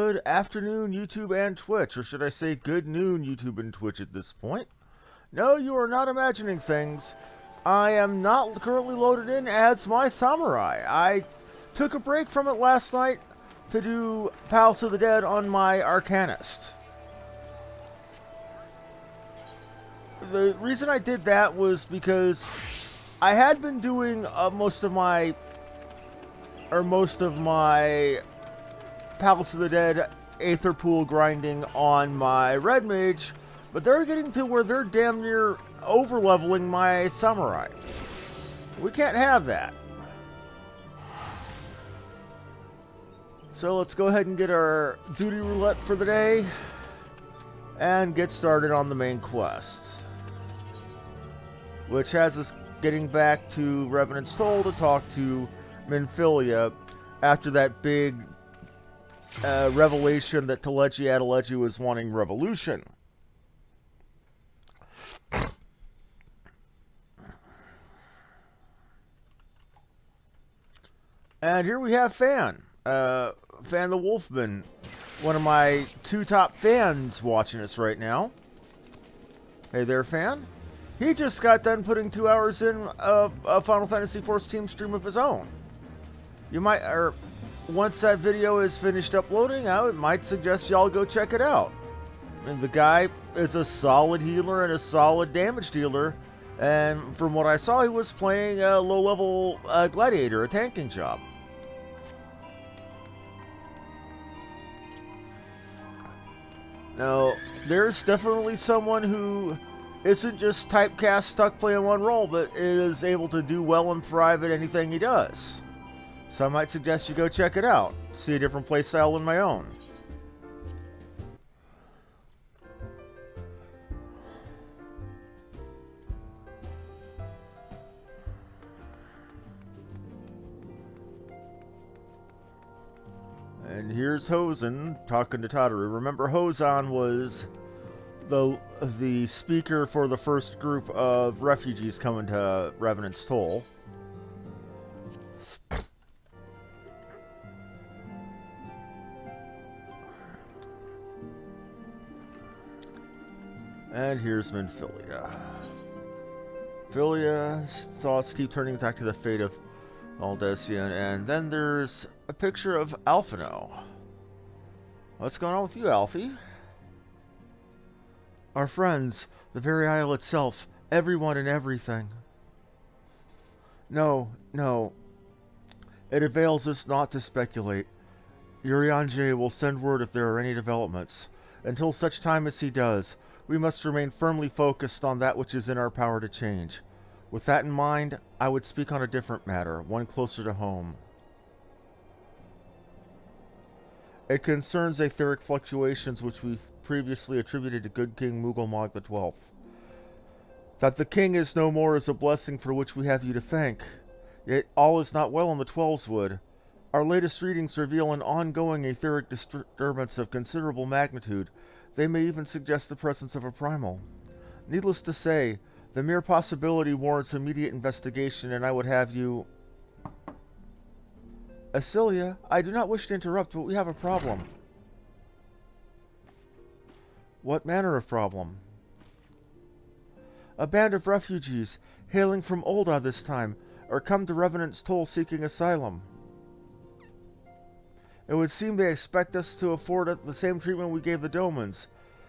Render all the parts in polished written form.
Good afternoon, YouTube and Twitch, or should I say good noon, YouTube and Twitch at this point. No, you are not imagining things. I am not currently loaded in as my samurai. I took a break from it last night to do Palace of the Dead on my Arcanist. The reason I did that was because I had been doing most of my Palace of the Dead Aether Pool grinding on my Red Mage, but they're getting to where they're damn near over-leveling my Samurai. We can't have that. So let's go ahead and get our duty roulette for the day and get started on the main quest, which has us getting back to Revenant's Toll to talk to Minfilia after that big revelation that Telechi Adelechi was wanting revolution. And here we have Fan. Fan the Wolfman. One of my two top fans watching us right now. Hey there, Fan. He just got done putting 2 hours in a Final Fantasy XIV team stream of his own. You might, or once that video is finished uploading, I might suggest y'all go check it out. I mean, the guy is a solid healer and a solid damage dealer, and from what I saw, he was playing a low-level gladiator, a tanking job. Now, there's definitely someone who isn't just typecast stuck playing one role, but is able to do well and thrive at anything he does. So I might suggest you go check it out. See a different playstyle than my own. And here's Hosen talking to Tataru. Remember, Hosen was the speaker for the first group of refugees coming to Revenant's Toll. And here's Minfilia. Philia's thoughts keep turning back to the fate of Aldessian, and then there's a picture of Alphino. What's going on with you, Alfie? Our friends, the very isle itself, everyone and everything. No, no. It avails us not to speculate. Urianger will send word if there are any developments. Until such time as he does, we must remain firmly focused on that which is in our power to change. With that in mind, I would speak on a different matter, one closer to home. It concerns etheric fluctuations which we've previously attributed to good King Mughal XII. That the king is no more is a blessing for which we have you to thank. Yet all is not well in the Twelveswood. Our latest readings reveal an ongoing etheric disturbance of considerable magnitude. They may even suggest the presence of a primal. Needless to say, the mere possibility warrants immediate investigation, and I would have you... Asilia, I do not wish to interrupt, but we have a problem. What manner of problem? A band of refugees, hailing from Olda this time, are come to Revenant's Toll seeking asylum. It would seem they expect us to afford it the same treatment we gave the Domans.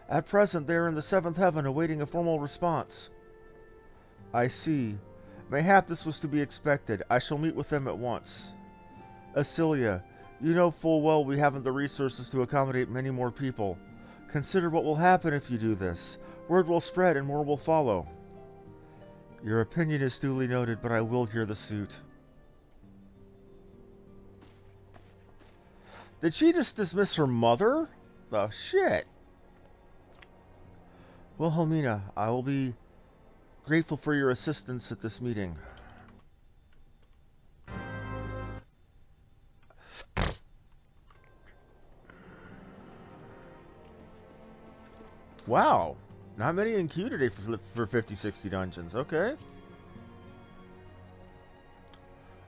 At present, they are in the 7th heaven awaiting a formal response. I see. Mayhap this was to be expected. I shall meet with them at once. Asilia, you know full well we haven't the resources to accommodate many more people. Consider what will happen if you do this. Word will spread and more will follow. Your opinion is duly noted, but I will hear the suit. Did she just dismiss her mother? The shit. Wilhelmina, I will be grateful for your assistance at this meeting. Wow. Not many in queue today for 50-60 dungeons. Okay.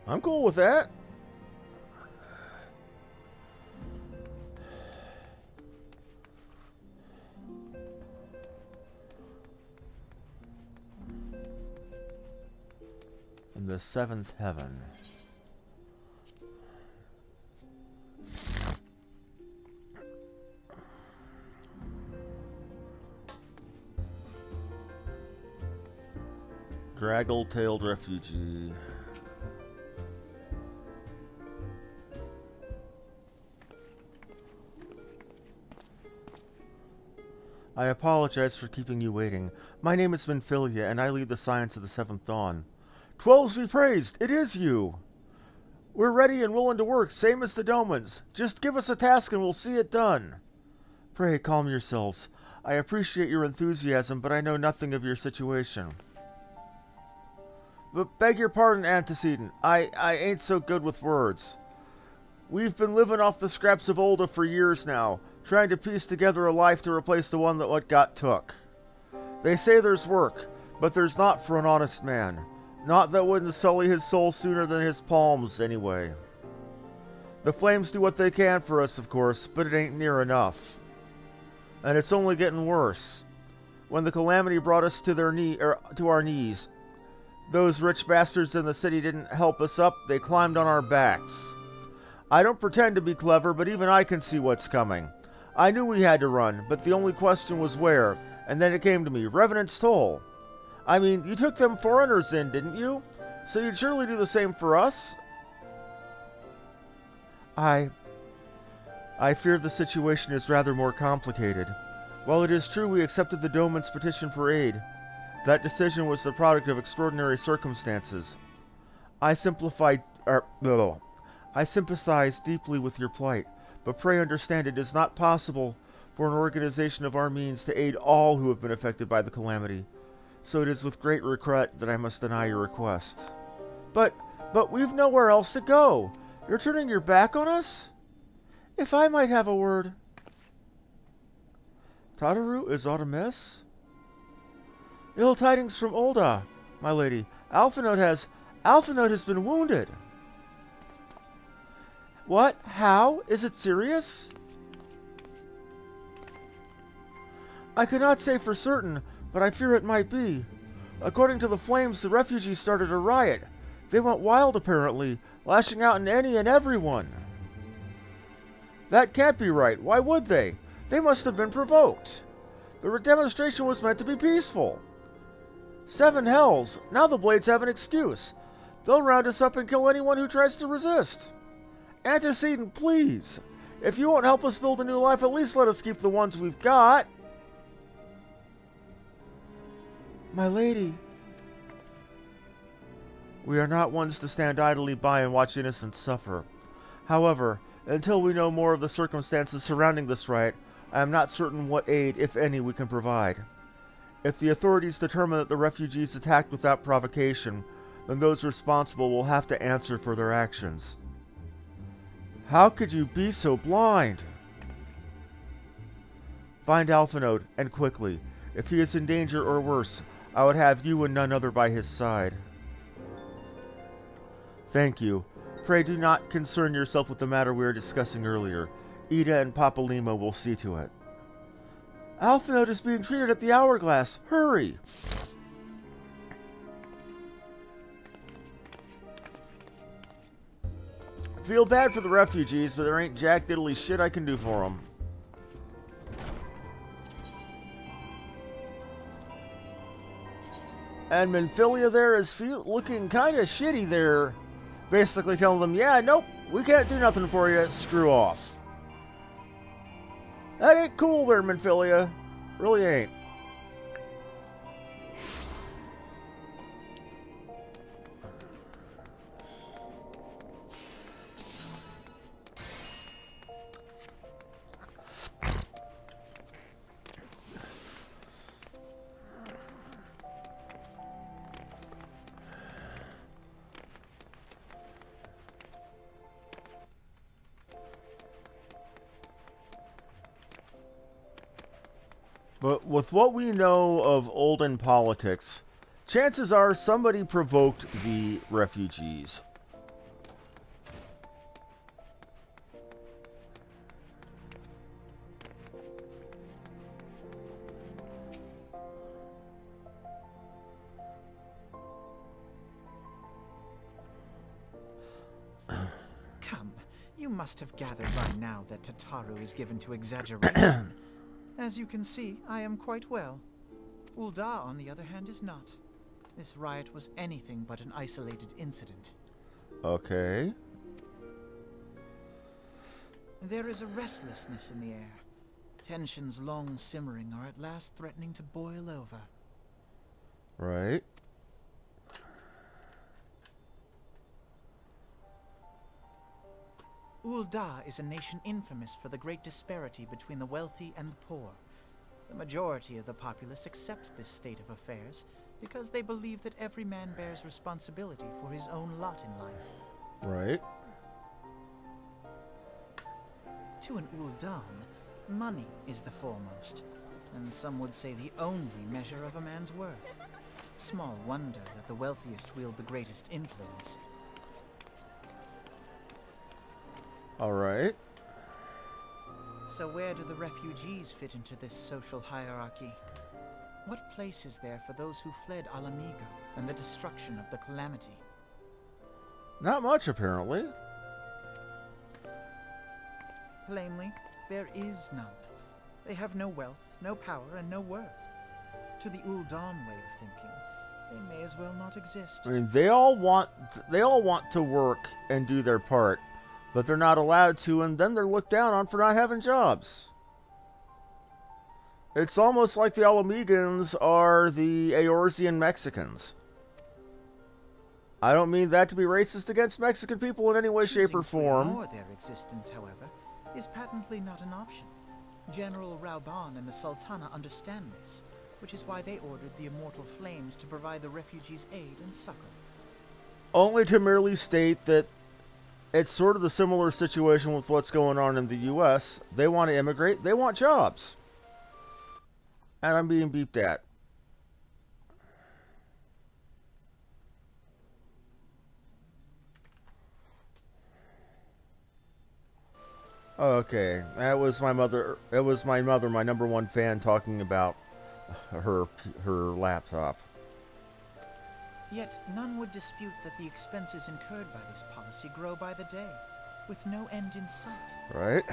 I'm cool with that. the seventh heaven. Draggle-tailed refugee. I apologize for keeping you waiting. My name is Minfilia, and I lead the science of the Seventh Dawn. 12s be praised! It is you! We're ready and willing to work, same as the Domans. Just give us a task and we'll see it done. Pray, calm yourselves. I appreciate your enthusiasm, but I know nothing of your situation. But beg your pardon, antecedent. I ain't so good with words. We've been living off the scraps of Olda for years now, trying to piece together a life to replace the one that what got took. They say there's work, but there's not for an honest man. Not that wouldn't sully his soul sooner than his palms, anyway. The flames do what they can for us, of course, but it ain't near enough. And it's only getting worse. When the calamity brought us to our knees, those rich bastards in the city didn't help us up, they climbed on our backs. I don't pretend to be clever, but even I can see what's coming. I knew we had to run, but the only question was where, and then it came to me, Revenant's Toll. I mean, you took them foreigners in, didn't you? So you'd surely do the same for us? I fear the situation is rather more complicated. While it is true we accepted the Doman's petition for aid, that decision was the product of extraordinary circumstances. I sympathize deeply with your plight, but pray understand it is not possible for an organization of our means to aid all who have been affected by the calamity. So it is with great regret that I must deny your request. But we've nowhere else to go. You're turning your back on us? If I might have a word. Tataru is aught amiss? Ill tidings from Olda, my lady. Alphinote has been wounded. What? How? Is it serious? I cannot say for certain, but I fear it might be. According to the flames, the refugees started a riot. They went wild, apparently, lashing out at any and everyone. That can't be right. Why would they? They must have been provoked. The demonstration was meant to be peaceful. 7 hells. Now the Blades have an excuse. They'll round us up and kill anyone who tries to resist. Antecedent, please. If you won't help us build a new life, at least let us keep the ones we've got. My lady. We are not ones to stand idly by and watch innocents suffer. However, until we know more of the circumstances surrounding this riot, I am not certain what aid, if any, we can provide. If the authorities determine that the refugees attacked without provocation, then those responsible will have to answer for their actions. How could you be so blind? Find Alphinote, and quickly. If he is in danger or worse, I would have you and none other by his side. Thank you. Pray do not concern yourself with the matter we were discussing earlier. Ida and Papa Lima will see to it. Alphinote is being treated at the Hourglass. Hurry! Feel bad for the refugees, but there ain't jack diddly shit I can do for them. And Minfilia there is looking kind of shitty there. Basically telling them, yeah, nope, we can't do nothing for you. Screw off. That ain't cool there, Minfilia. Really ain't. But with what we know of Olden politics, chances are somebody provoked the refugees. You must have gathered by now that Tataru is given to exaggeration. As you can see, I am quite well. Ul'dah, on the other hand, is not. This riot was anything but an isolated incident. Okay. There is a restlessness in the air. Tensions long simmering are at last threatening to boil over. Right. Ul'dah is a nation infamous for the great disparity between the wealthy and the poor. The majority of the populace accepts this state of affairs because they believe that every man bears responsibility for his own lot in life. Right. To an Ul'dah, money is the foremost, and some would say the only measure of a man's worth. Small wonder that the wealthiest wield the greatest influence. All right. So where do the refugees fit into this social hierarchy? What place is there for those who fled Alamigo and the destruction of the Calamity? Not much, apparently. Plainly, there is none. They have no wealth, no power, and no worth. To the Ul'dah way of thinking, they may as well not exist. I mean, they all want to work and do their part, but they're not allowed to, and then they're looked down on for not having jobs. It's almost like the Alamegans are the Eorzean Mexicans. I don't mean that to be racist against Mexican people in any way, shape, or form. To ignore their existence, however, is patently not an option. General Rauban and the Sultana understand this, which is why they ordered the Immortal Flames to provide the refugees aid and succor. Only to merely state that it's sort of the similar situation with what's going on in the U.S. They want to immigrate. They want jobs. And I'm being beeped at. Okay, that was my mother. It was my mother, my number one fan, talking about her laptop. Yet none would dispute that the expenses incurred by this policy grow by the day, with no end in sight. Right.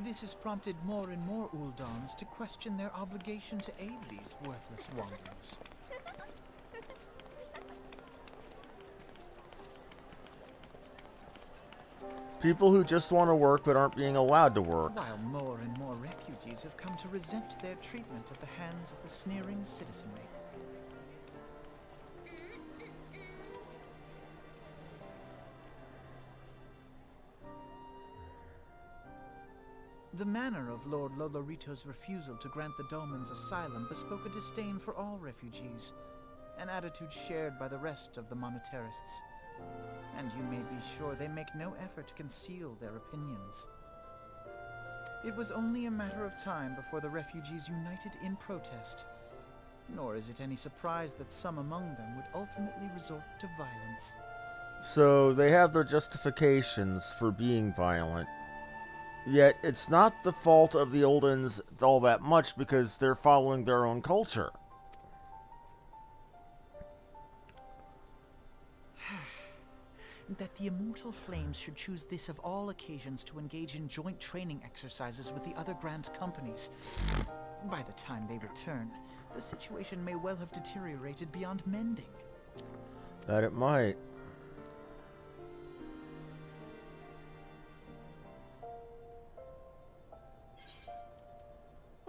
This has prompted more and more Uldans to question their obligation to aid these worthless wanderers. People who just want to work but aren't being allowed to work. While more and more refugees have come to resent their treatment at the hands of the sneering citizenry. The manner of Lord Lolorito's refusal to grant the Dolmens asylum bespoke a disdain for all refugees, an attitude shared by the rest of the monetarists. And you may be sure they make no effort to conceal their opinions. It was only a matter of time before the refugees united in protest. Nor is it any surprise that some among them would ultimately resort to violence. So they have their justifications for being violent. Yet it's not the fault of the Oldens all that much because they're following their own culture. That the Immortal Flames should choose this of all occasions to engage in joint training exercises with the other Grand Companies. By the time they return, the situation may well have deteriorated beyond mending. That it might.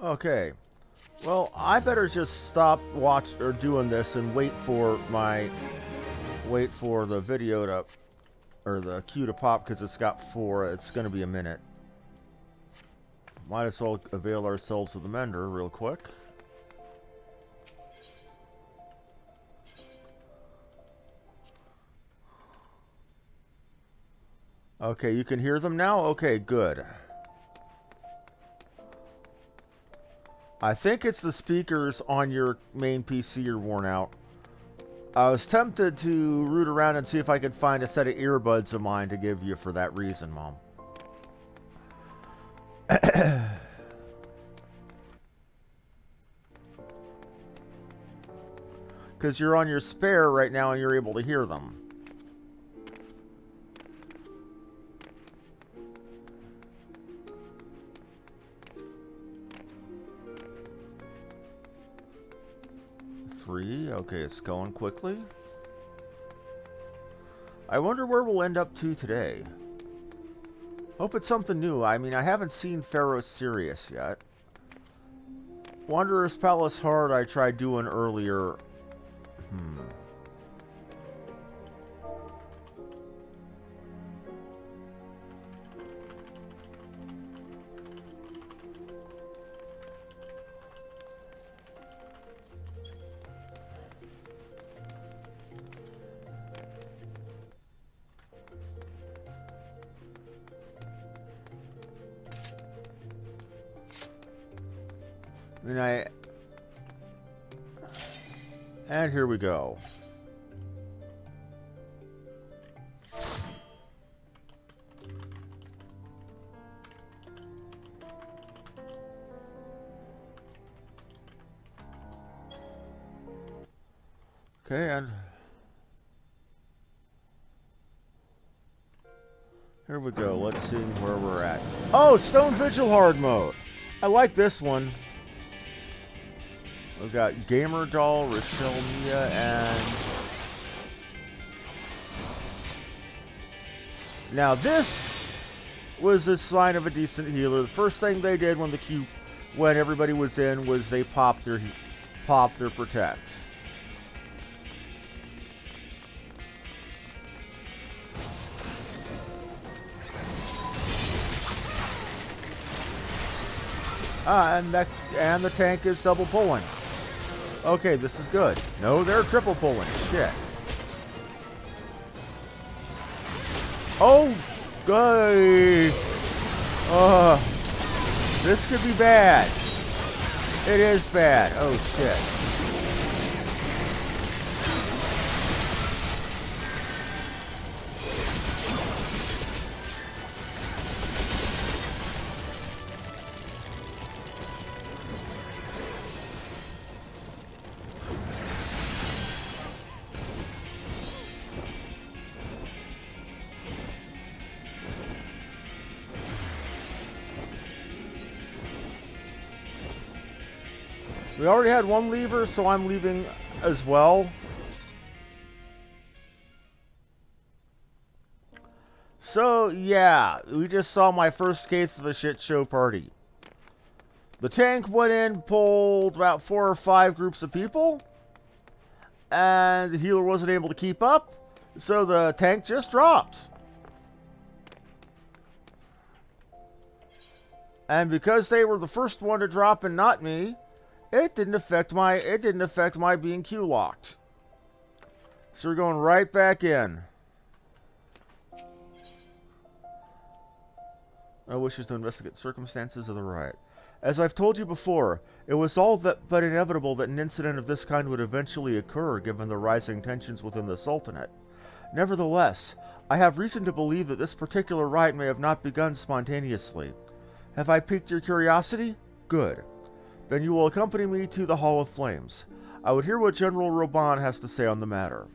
Okay. Well, I better just stop doing this and wait for the video to, or the queue to pop, because it's got 4. It's going to be a minute. Might as well avail ourselves of the mender real quick. Okay, you can hear them now? Okay, good. I think it's the speakers on your main PC are worn out. I was tempted to root around and see if I could find a set of earbuds of mine to give you for that reason, Mom. Because you're on your spare right now and you're able to hear them. 3. Okay, it's going quickly. I wonder where we'll end up to today. Hope it's something new. I mean, I haven't seen Pharaoh Sirius yet. Wanderer's Palace Hard I tried doing earlier. And here we go. Okay, and here we go. Let's see where we're at. Oh, Stone Vigil hard mode. I like this one. We've got Gamer Doll, Rochelle Mia, and now this was a sign of a decent healer. The first thing they did when everybody was in was they popped their protect. And the tank is double pulling. Okay, this is good. No, they're triple pulling. Shit. Oh, good. This could be bad. It is bad. Oh, shit. We already had one lever, so I'm leaving as well. So, yeah, we just saw my first case of a shit show party. The tank went in, pulled about 4 or 5 groups of people, and the healer wasn't able to keep up, so the tank just dropped. And because they were the first one to drop and not me, it didn't affect my being Q locked. So we're going right back in. I wishes to investigate circumstances of the riot. As I've told you before, it was all but inevitable that an incident of this kind would eventually occur given the rising tensions within the Sultanate. Nevertheless, I have reason to believe that this particular riot may have not begun spontaneously. Have I piqued your curiosity? Good. Then you will accompany me to the Hall of Flames. I would hear what General Reborn has to say on the matter.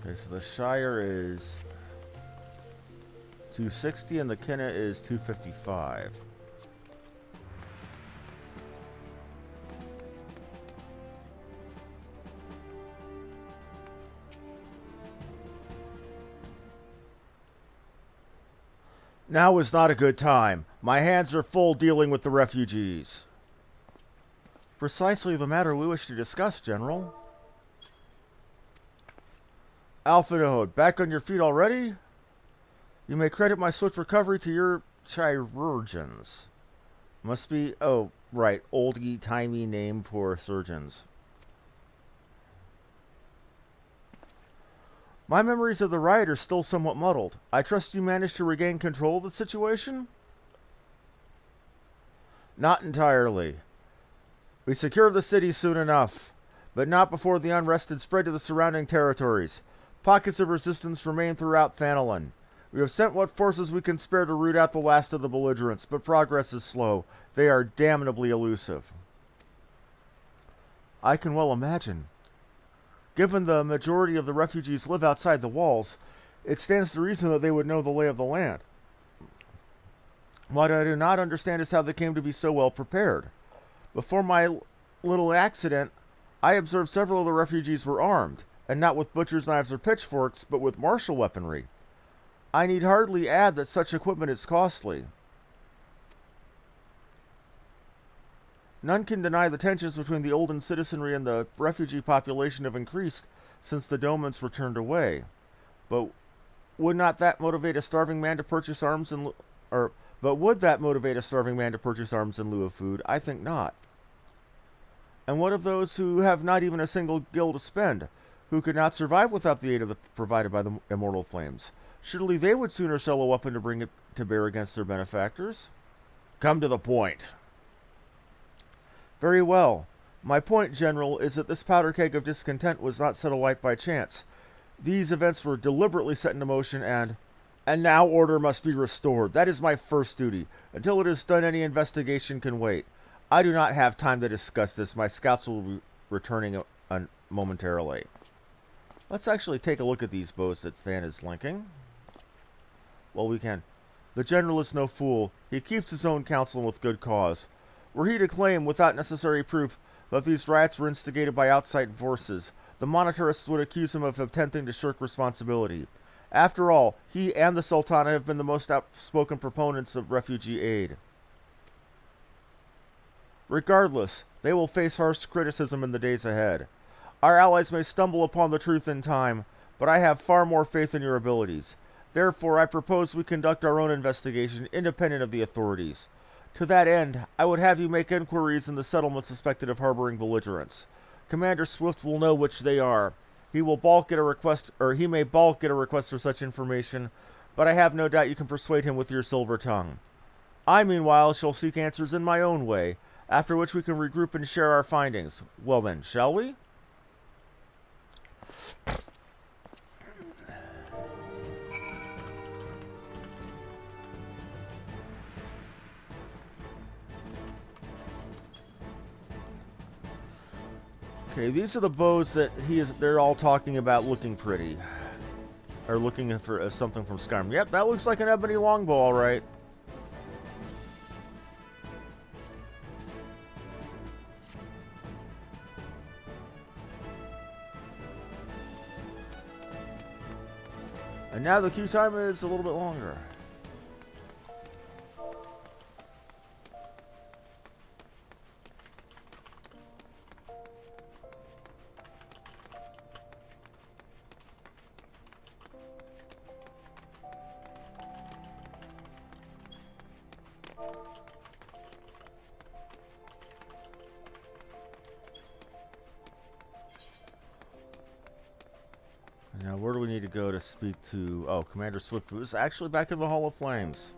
Okay, so the Shire is 260 and the Kenna is 255. Now is not a good time. My hands are full dealing with the refugees. Precisely the matter we wish to discuss, General. Alpha Node, back on your feet already? You may credit my swift recovery to your chirurgeons. Must be, oh, right, oldie-timey name for surgeons. My memories of the riot are still somewhat muddled. I trust you managed to regain control of the situation? Not entirely. We secured the city soon enough, but not before the unrest had spread to the surrounding territories. Pockets of resistance remain throughout Thanalin. We have sent what forces we can spare to root out the last of the belligerents, but progress is slow. They are damnably elusive. I can well imagine. Given the majority of the refugees live outside the walls, it stands to reason that they would know the lay of the land. What I do not understand is how they came to be so well prepared. Before my little accident, I observed several of the refugees were armed, and not with butcher's knives or pitchforks, but with martial weaponry. I need hardly add that such equipment is costly. None can deny the tensions between the olden citizenry and the refugee population have increased since the Domans were turned away. But would not that motivate a starving man to purchase arms in would that motivate a starving man to purchase arms in lieu of food? I think not. And what of those who have not even a single gil to spend, who could not survive without the aid provided by the immortal flames? Surely they would sooner sell a weapon to bring it to bear against their benefactors. Come to the point. Very well. My point, General, is that this powder keg of discontent was not set alight by chance. These events were deliberately set into motion and now order must be restored. That is my first duty. Until it is done, any investigation can wait. I do not have time to discuss this. My scouts will be returning momentarily. Let's actually take a look at these bows that Fan is linking. Well, we can. The General is no fool. He keeps his own counsel and with good cause. Were he to claim, without necessary proof, that these riots were instigated by outside forces, the monetarists would accuse him of attempting to shirk responsibility. After all, he and the Sultana have been the most outspoken proponents of refugee aid. Regardless, they will face harsh criticism in the days ahead. Our allies may stumble upon the truth in time, but I have far more faith in your abilities. Therefore, I propose we conduct our own investigation independent of the authorities. To that end, I would have you make inquiries in the settlement suspected of harboring belligerents. Commander Swift will know which they are. He may balk at a request for such information, but I have no doubt you can persuade him with your silver tongue. I, meanwhile, shall seek answers in my own way, after which we can regroup and share our findings. Well then, shall we? Okay, these are the bows that they're all talking about looking pretty. Or looking for something from Skyrim. Yep, that looks like an ebony longbow, alright. And now the queue time is a little bit longer. Now, where do we need to go to speak to... Oh, Commander Swift, who's actually back in the Hall of Flames.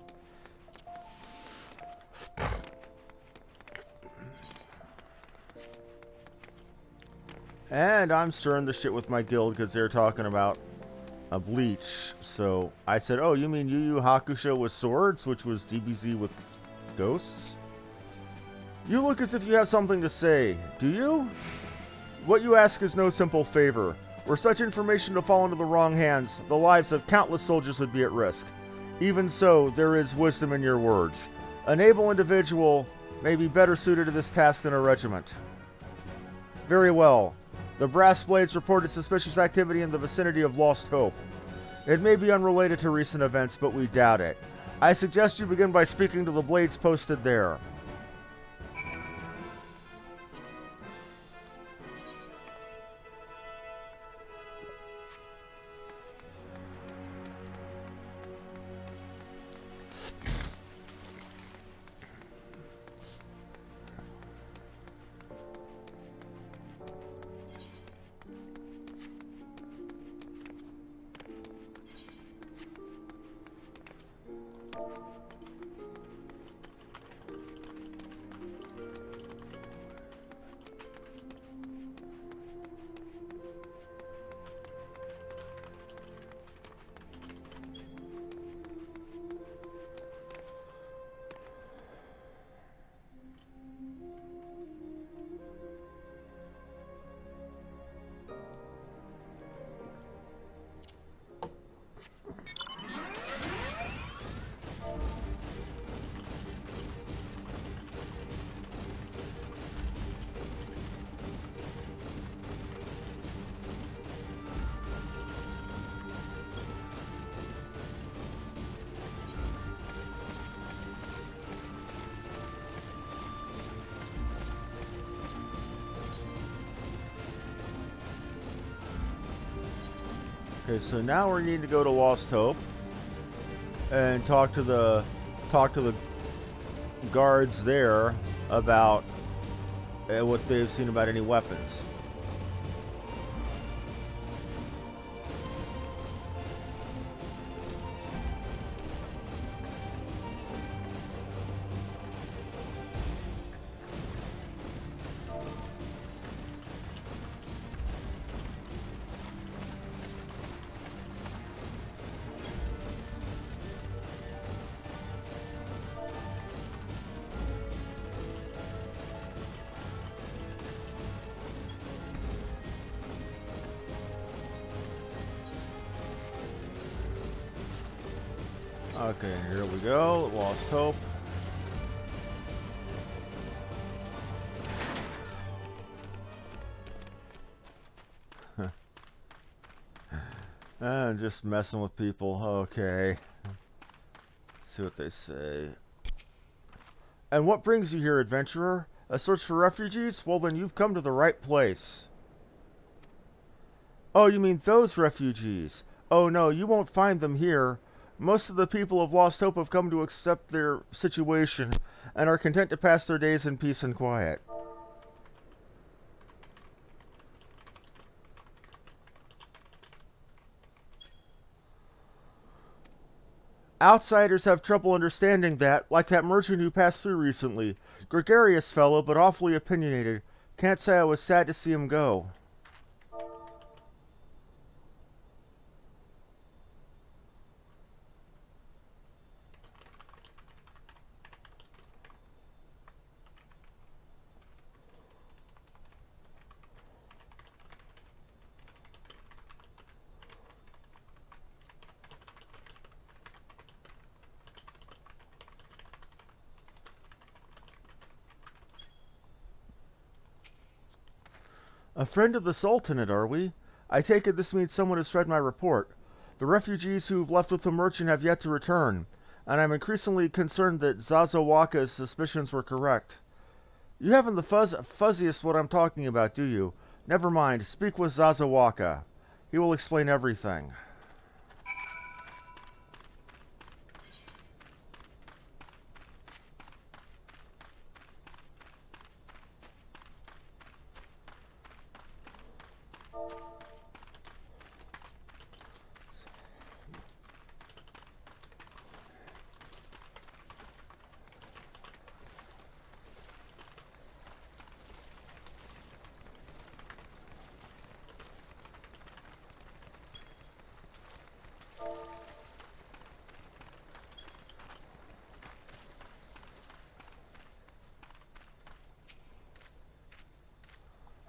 And I'm stirring the shit with my guild because they're talking about a bleach. So I said, oh, you mean Yu Yu Hakusho with swords, which was DBZ with ghosts? You look as if you have something to say. Do you? What you ask is no simple favor. Were such information to fall into the wrong hands, the lives of countless soldiers would be at risk. Even so, there is wisdom in your words. An able individual may be better suited to this task than a regiment. Very well. The Brass Blades reported suspicious activity in the vicinity of Lost Hope. It may be unrelated to recent events, but we doubt it. I suggest you begin by speaking to the Blades posted there. Okay, so now we need to go to Lost Hope and talk to the guards there about what they've seen about any weapons. Okay, here we go. Lost Hope. Just messing with people. Okay. Let's see what they say. And what brings you here, adventurer? A search for refugees? Well, then you've come to the right place. Oh, you mean those refugees? Oh no, you won't find them here. Most of the people of Lost Hope have come to accept their situation and are content to pass their days in peace and quiet. Outsiders have trouble understanding that, like that merchant who passed through recently. Gregarious fellow, but awfully opinionated. Can't say I was sad to see him go. A friend of the Sultanate, are we? I take it this means someone has read my report. The refugees who've left with the merchant have yet to return, and I'm increasingly concerned that Zazawaka's suspicions were correct. You haven't the fuzziest what I'm talking about, do you? Never mind, speak with Zazawaka. He will explain everything.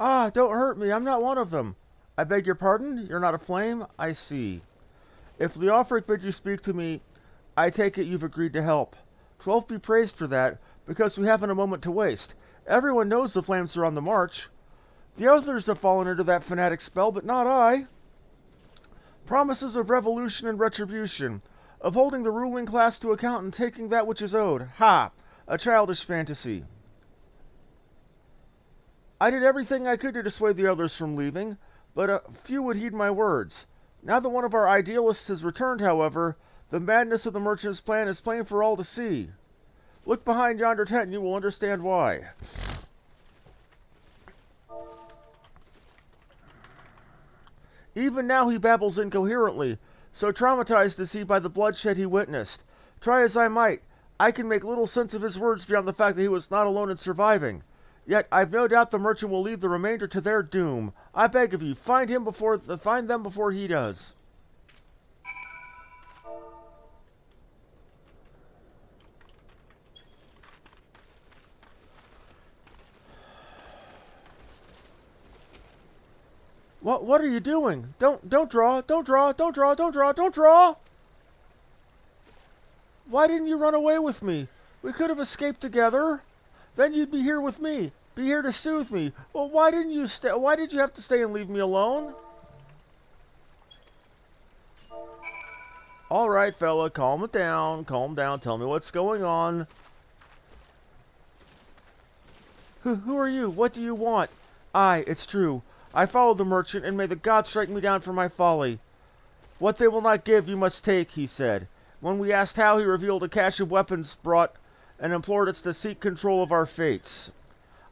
Ah, don't hurt me. I'm not one of them. I beg your pardon? You're not a flame? I see. If Leofric bid you speak to me, I take it you've agreed to help. 12 be praised for that, because we haven't a moment to waste. Everyone knows the flames are on the march. The others have fallen into that fanatic spell, but not I. Promises of revolution and retribution, of holding the ruling class to account and taking that which is owed. Ha! A childish fantasy. I did everything I could to dissuade the others from leaving, but a few would heed my words. Now that one of our idealists has returned, however, the madness of the merchant's plan is plain for all to see. Look behind yonder tent and you will understand why. Even now he babbles incoherently, so traumatized is he by the bloodshed he witnessed. Try as I might, I can make little sense of his words beyond the fact that he was not alone in surviving. Yet I've no doubt the merchant will leave the remainder to their doom. I beg of you, find them before he does. What are you doing? Don't draw. Don't draw. Don't draw. Don't draw. Don't draw. Why didn't you run away with me? We could have escaped together. Then you'd be here with me. Be here to soothe me. Well, why didn't you stay? Why did you have to stay and leave me alone? All right, fella, calm it down. Calm down. Tell me what's going on. Who are you? What do you want? It's true. I followed the merchant, and may the gods strike me down for my folly. What they will not give, you must take, he said. When we asked how, he revealed a cache of weapons brought and implored us to seek control of our fates.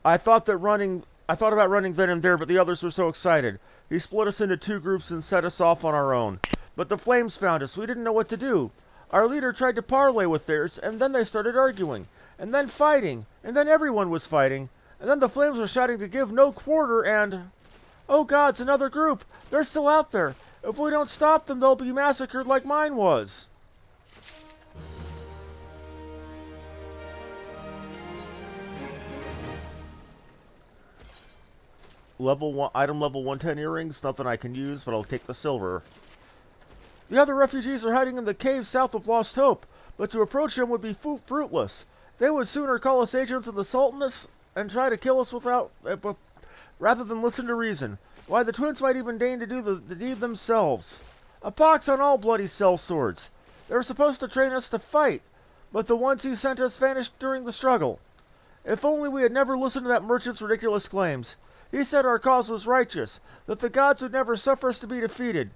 I thought about running then and there, but the others were so excited. He split us into 2 groups and set us off on our own. But the flames found us. We didn't know what to do. Our leader tried to parley with theirs, and then they started arguing. And then fighting. And then everyone was fighting. And then the flames were shouting to give no quarter, and... Oh gods, another group! They're still out there! If we don't stop them, they'll be massacred like mine was! Item level 110 earrings, nothing I can use, but I'll take the silver. The other refugees are hiding in the caves south of Lost Hope, but to approach them would be fruitless. They would sooner call us agents of the Sultaness and try to kill us rather than listen to reason. Why, the twins might even deign to do the deed themselves. A pox on all bloody sellswords. They were supposed to train us to fight, but the ones he sent us vanished during the struggle. If only we had never listened to that merchant's ridiculous claims. He said our cause was righteous, that the gods would never suffer us to be defeated.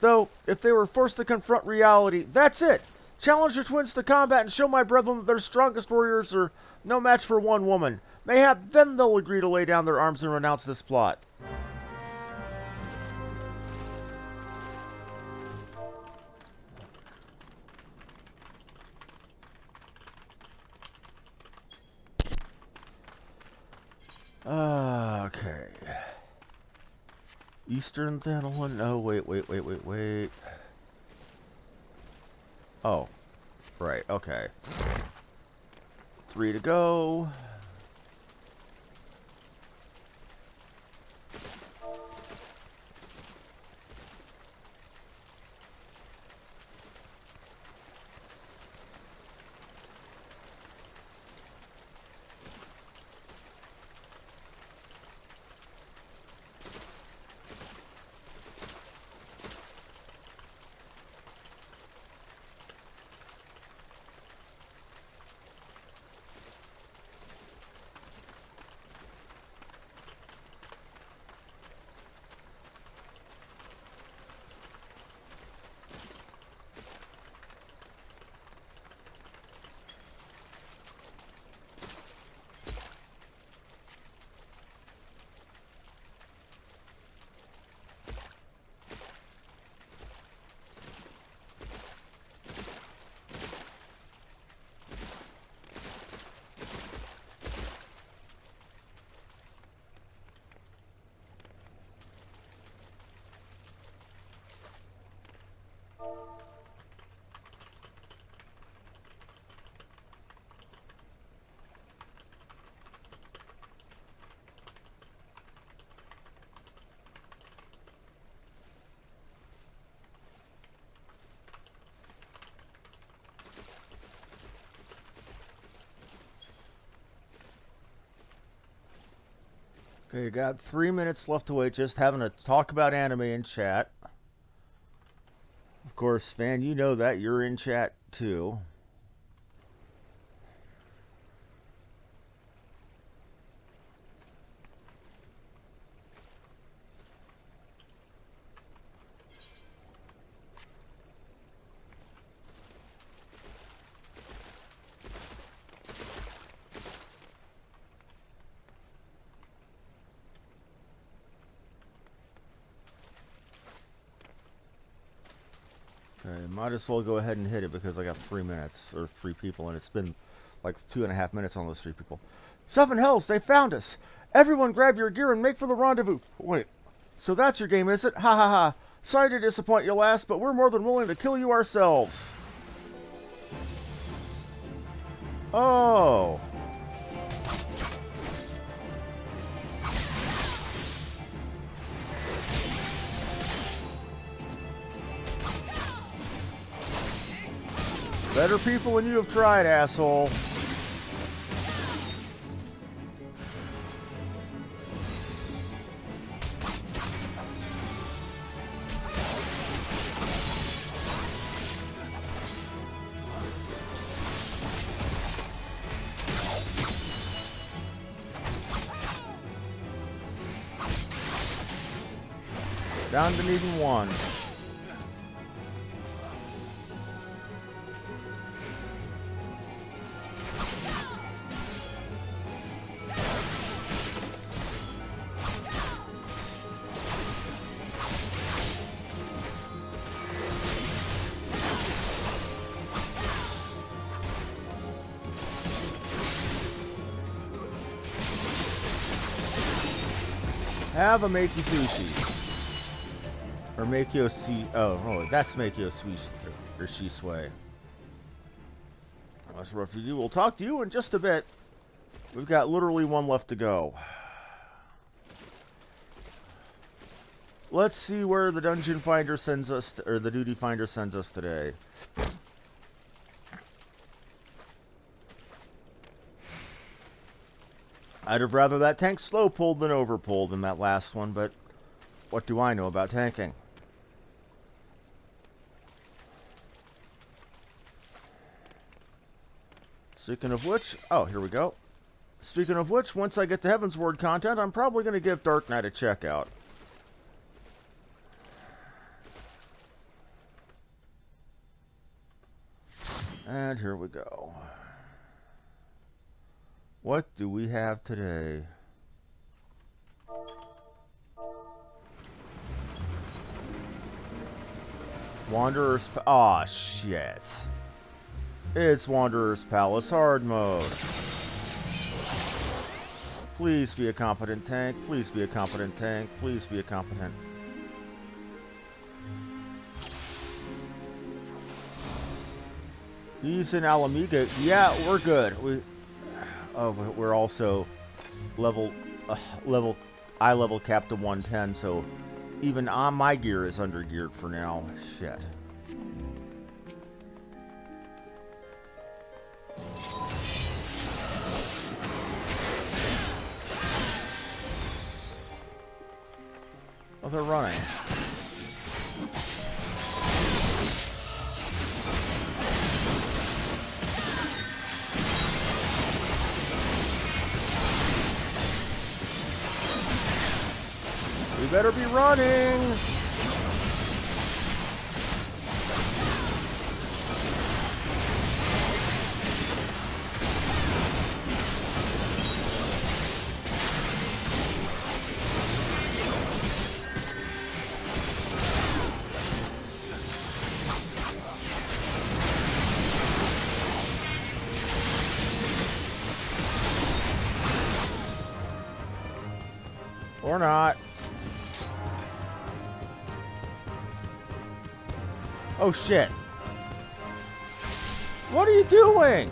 Though, if they were forced to confront reality, that's it! Challenge your twins to combat and show my brethren that their strongest warriors are no match for one woman. Mayhap then they'll agree to lay down their arms and renounce this plot. Okay. Eastern Thanalon? No, wait. Oh. Right, okay. 3 to go. Okay, you got 3 minutes left to wait, just having a talk about anime in chat. Of course, Fan, you know that. You're in chat, too. Might as well go ahead and hit it because I got 3 minutes, or 3 people, and it's been like 2.5 minutes on those 3 people. 7 hells, they found us! Everyone grab your gear and make for the rendezvous! Wait, so that's your game, is it? Ha ha ha! Sorry to disappoint you, lass, but we're more than willing to kill you ourselves! Oh! Better people than you have tried, asshole. Down to needing 1. Have a Makey Sushi. Or Makyo Si. Oh, that's Makyo Sushi. Or Shisui. That's rough for you. We'll talk to you in just a bit. We've got literally one left to go. Let's see where the Dungeon Finder sends us, or the Duty Finder sends us today. I'd have rather that tank slow pulled than over pulled in that last one, but what do I know about tanking? Speaking of which, oh, here we go. Speaking of which, once I get the Heavensward content, I'm probably going to give Dark Knight a check out. And here we go. What do we have today? Wanderer's... Aw, shit. It's Wanderer's Palace hard mode. Please be a competent tank. Please be a competent tank. Please be a competent... He's in Alamiga. Yeah, we're good. But we're also eye level capped to 110, so even on my gear is under geared for now. Shit. Oh, they're running. We better be running! Or not. Oh shit. What are you doing?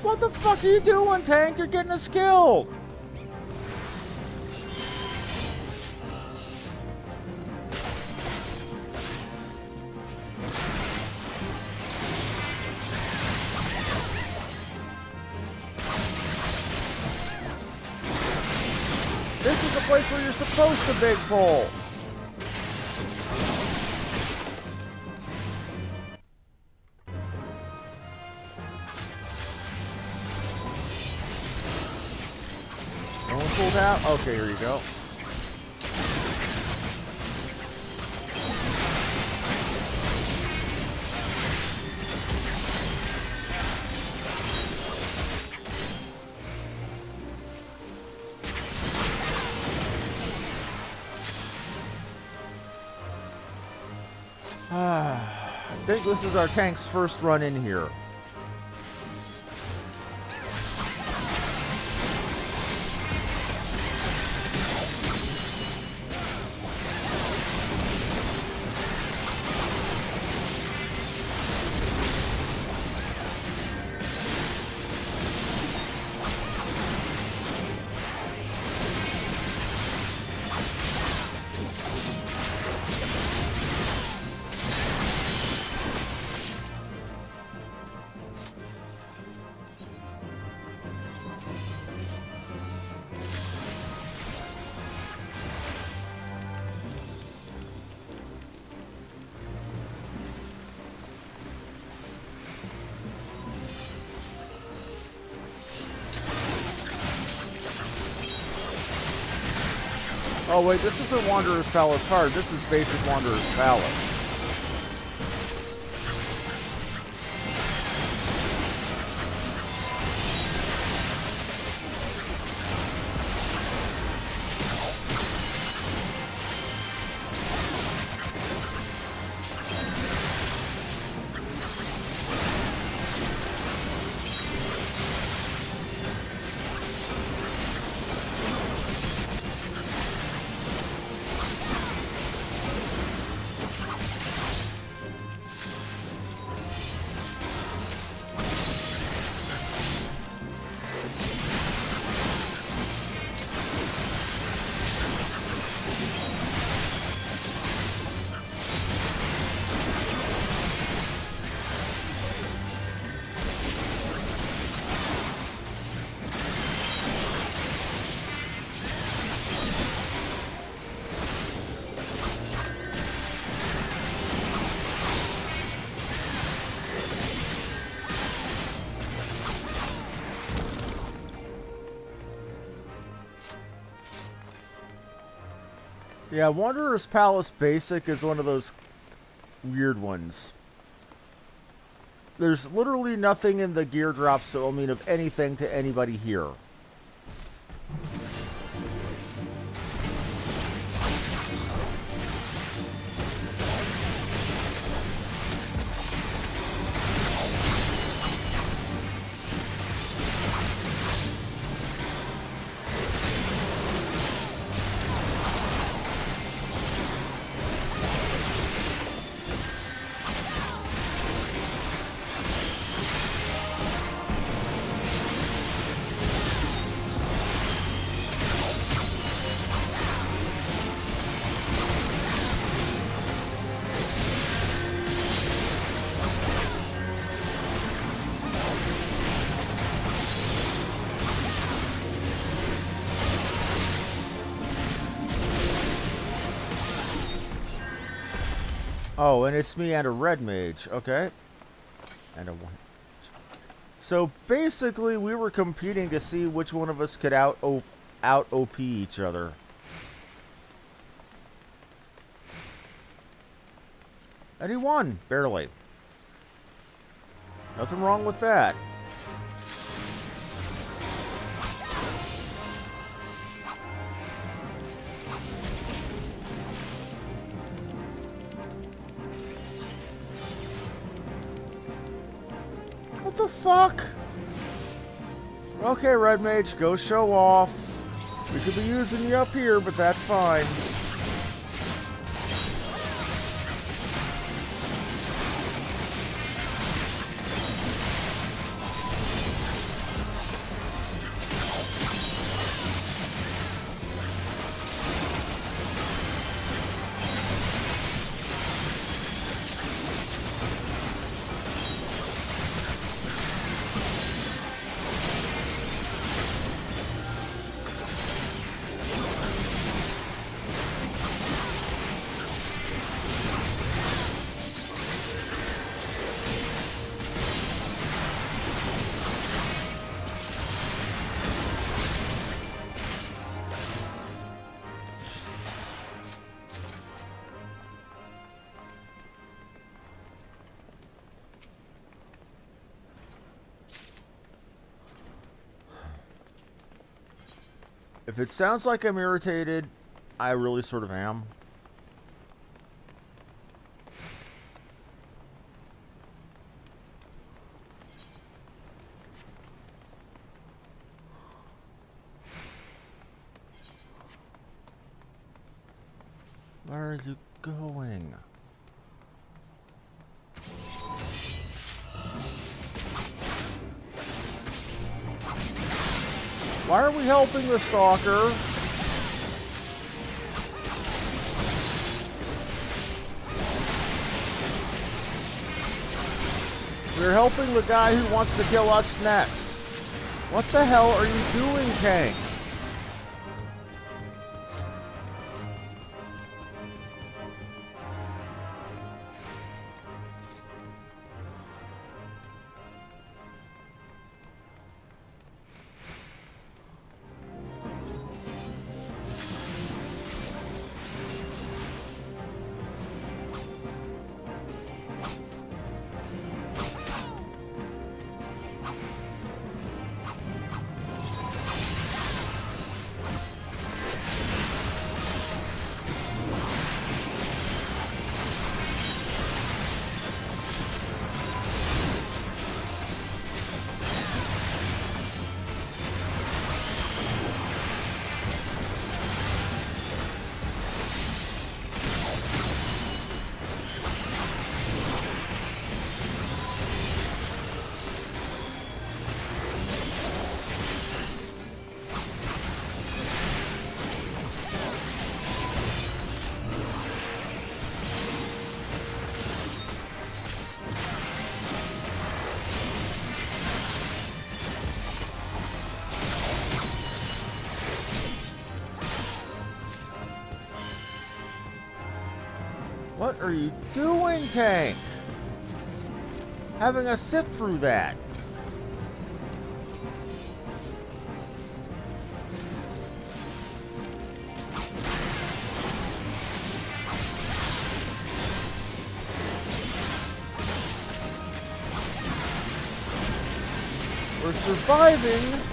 What the fuck are you doing, tank? You're getting us killed. This is the place where you're supposed to big pull. Out. Okay, here you go. I think this is our tank's first run in here. Oh wait, this isn't Wanderer's Palace hard. This is basic Wanderer's Palace. Yeah, Wanderer's Palace Basic is one of those weird ones. There's literally nothing in the gear drops, so I mean of anything to anybody here. Oh, and it's me and a red mage. Okay. And a one. So basically, we were competing to see which one of us could out OP each other. And he won, barely. Nothing wrong with that. What the fuck? Okay, Red Mage, go show off. We could be using you up here, but that's fine. If it sounds like I'm irritated, I really sort of am. Where are you going? Why are we helping the stalker? We're helping the guy who wants to kill us next. What the hell are you doing, Tank? What are you doing, Tank? Having us sit through that. We're surviving.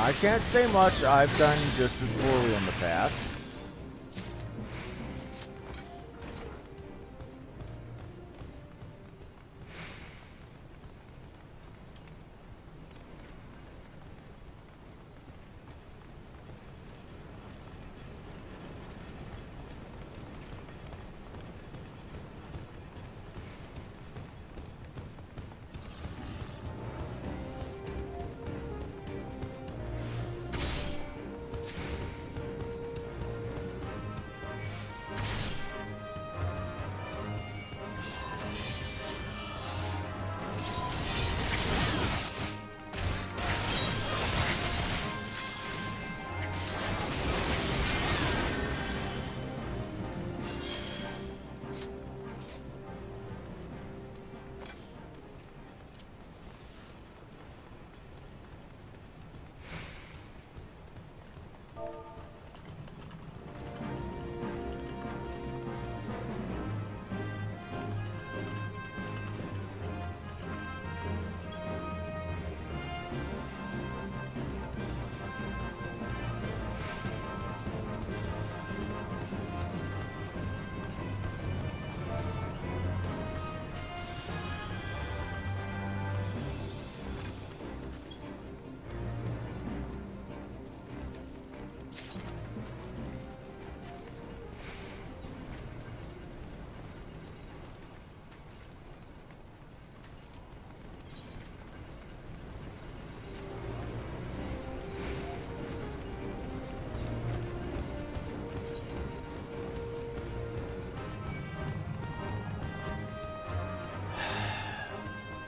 I can't say much. I've done just as poorly in the past.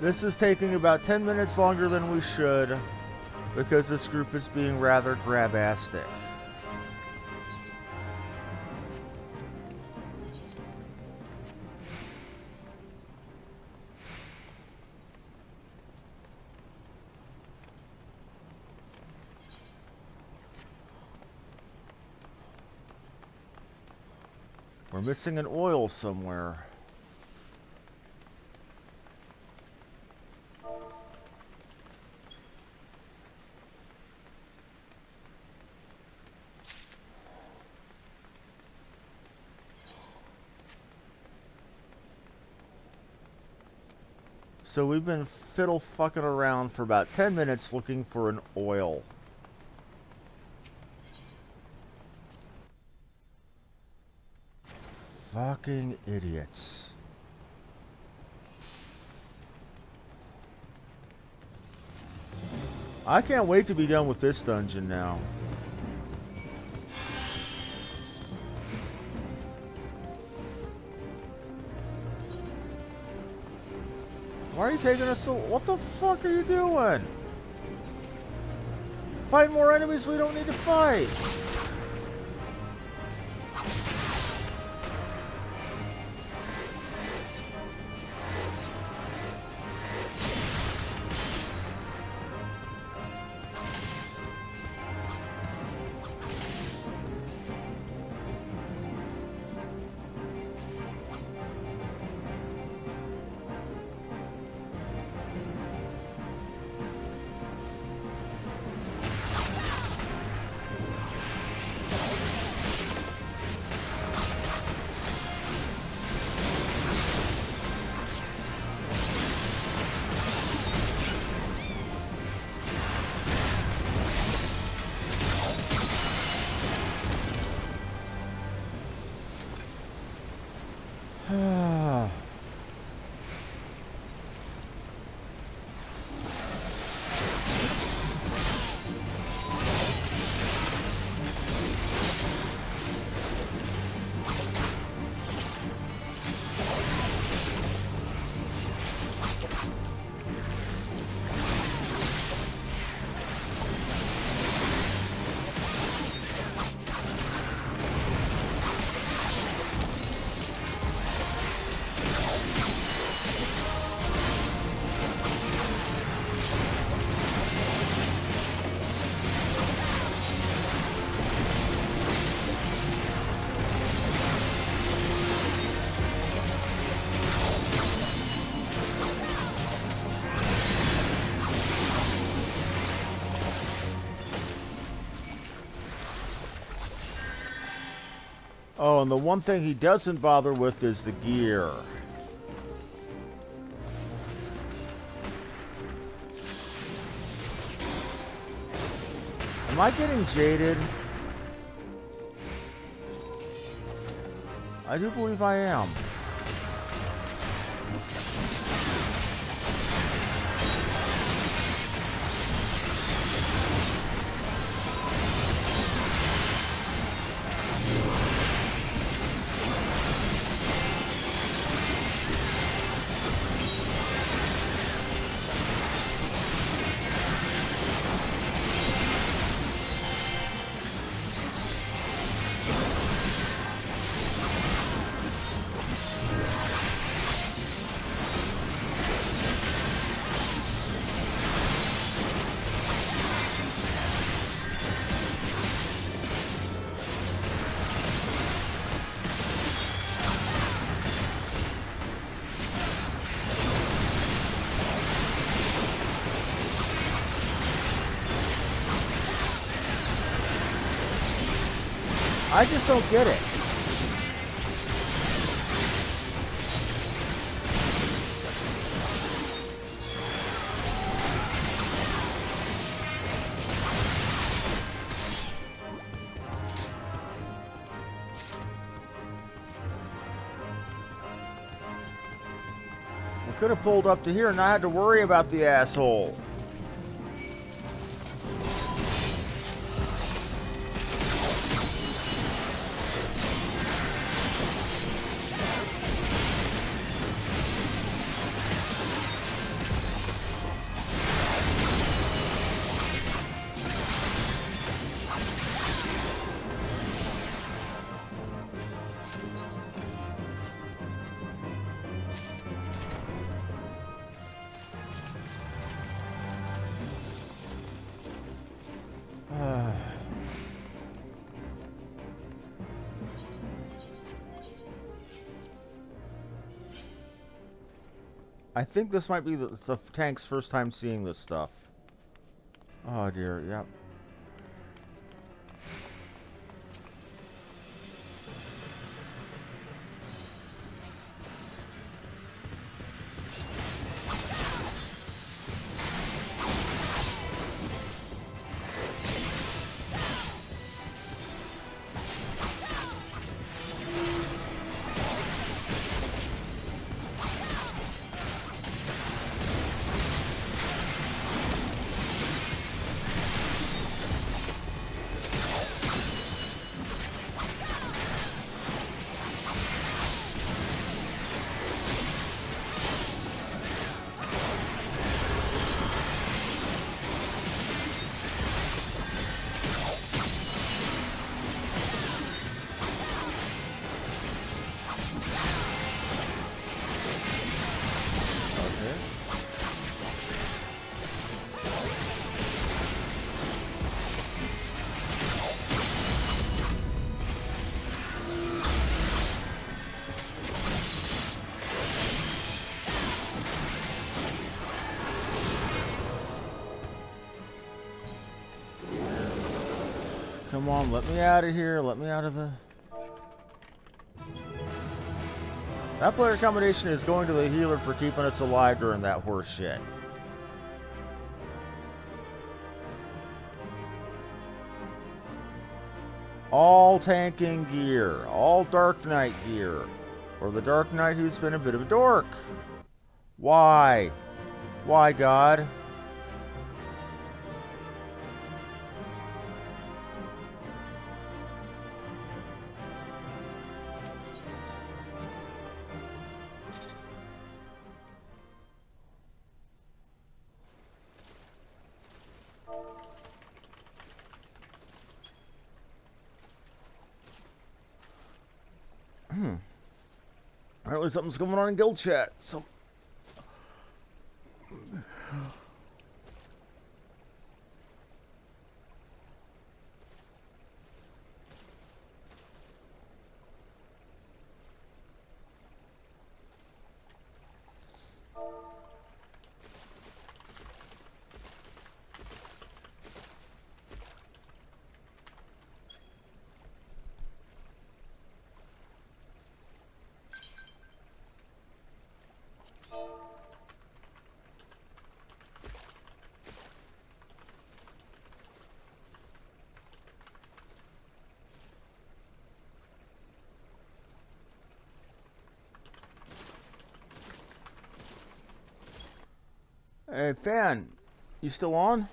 This is taking about 10 minutes longer than we should because this group is being rather grabastic. We're missing an oil somewhere. So we've been fiddle fucking around for about 10 minutes looking for an oil. Fucking idiots. I can't wait to be done with this dungeon now. Why are you taking us so... What the fuck are you doing? Fight more enemies we don't need to fight. Oh, and the one thing he doesn't bother with is the gear. Am I getting jaded? I do believe I am. I just don't get it. I could have pulled up to here and not had to worry about the asshole. I think this might be the tank's first time seeing this stuff. Oh dear, yep. Come on, let me out of here. Let me out of the... That player combination is going to the healer for keeping us alive during that horse shit. All tanking gear. All Dark Knight gear. Or the Dark Knight who's been a bit of a dork. Why? Why, God? Apparently something's going on in guild chat. Hey, Fan, you still on?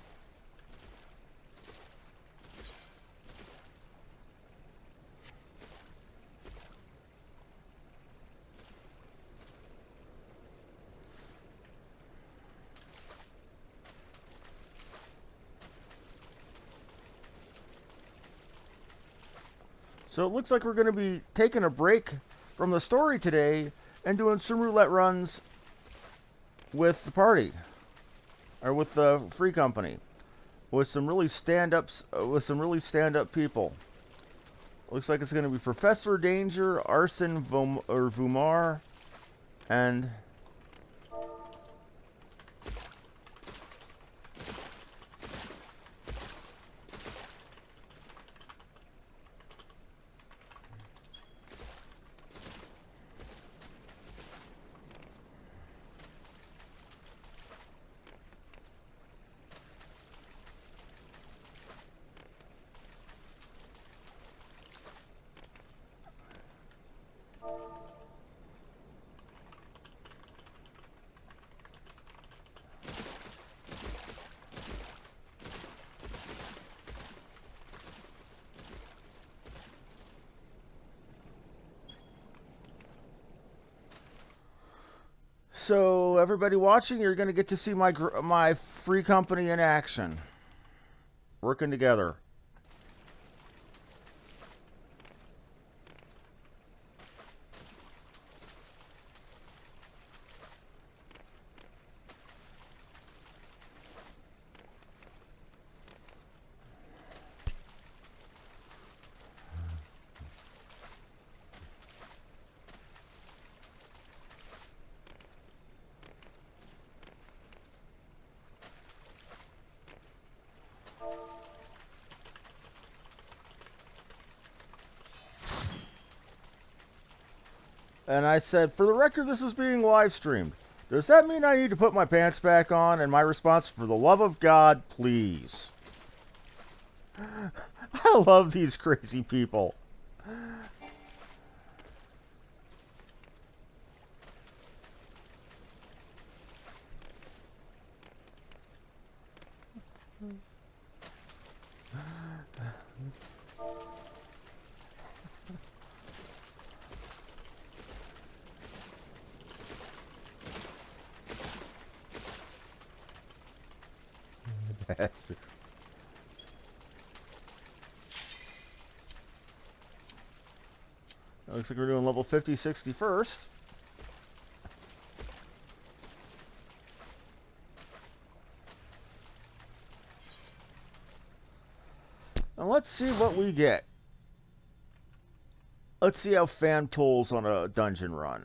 So it looks like we're going to be taking a break from the story today and doing some roulette runs with the party, or with the free company, with some really stand-up people. Looks like it's going to be Professor Danger, Arsene Vumar, and so everybody watching, you're going to get to see my free company in action, working together. And I said, for the record, this is being live streamed. Does that mean I need to put my pants back on? And my response, for the love of God, please. I love these crazy people. Looks like we're doing level 50, 60 first. And let's see what we get. Let's see how Fan pulls on a dungeon run.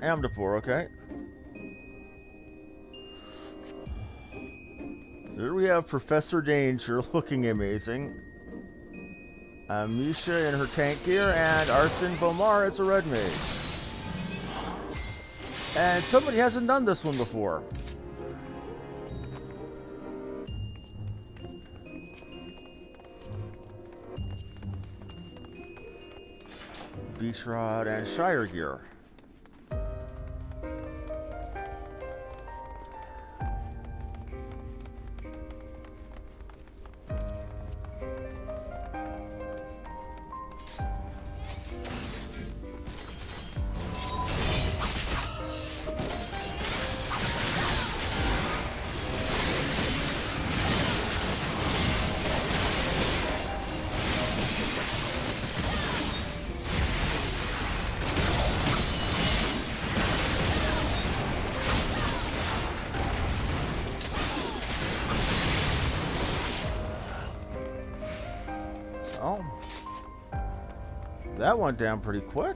Amdapur, okay. So here we have Professor Danger looking amazing. Misha in her tank gear, and Arsene Bomar as a red mage. And somebody hasn't done this one before. Beach Rod and Shire gear. Oh, that went down pretty quick.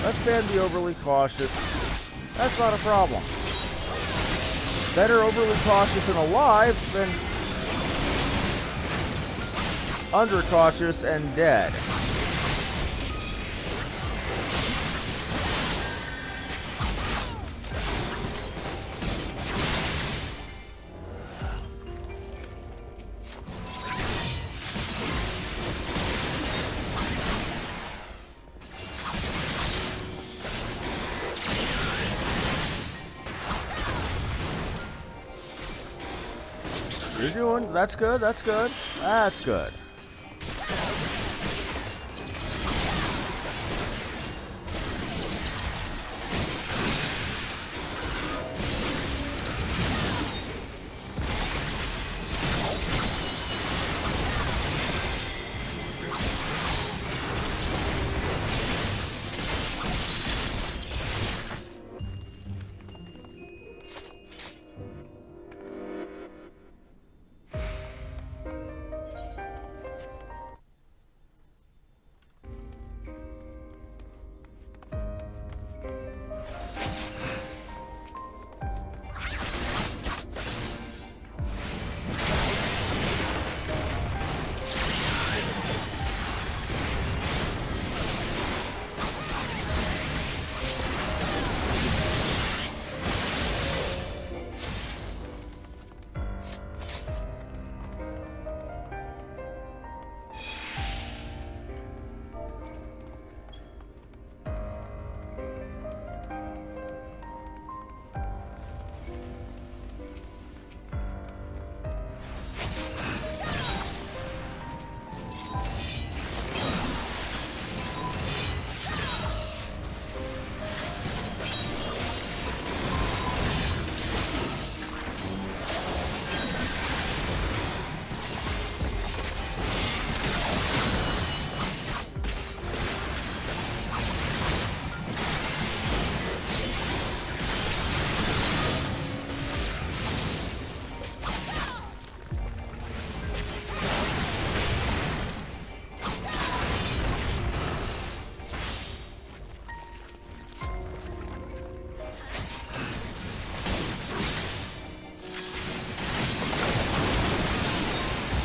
Let Fan be overly cautious. That's not a problem. Better overly cautious and alive than undercautious, and dead. You're doing, that's good, that's good, that's good.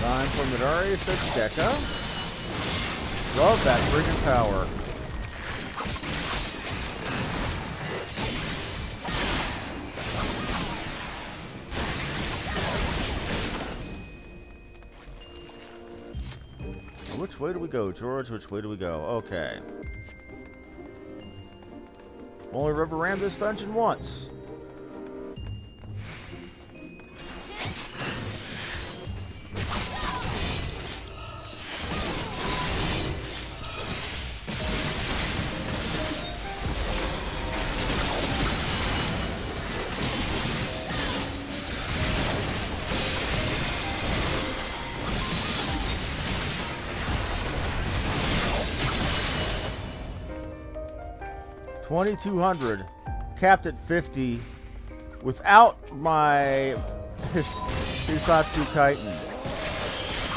Time for Midoriya Deca. Love that friggin' power. Which way do we go, George? Which way do we go? Okay. Only ever ran this dungeon once. $2,200, capped at 50, without my Hisatsu Titan,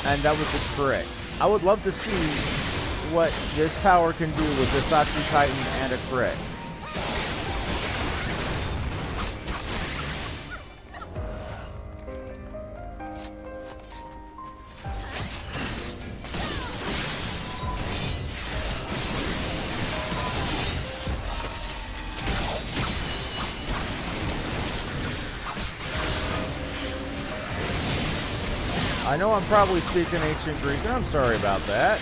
and that was a crit. I would love to see what this power can do with Hisatsu Titan and a crit. I know I'm probably speaking ancient Greek, and I'm sorry about that.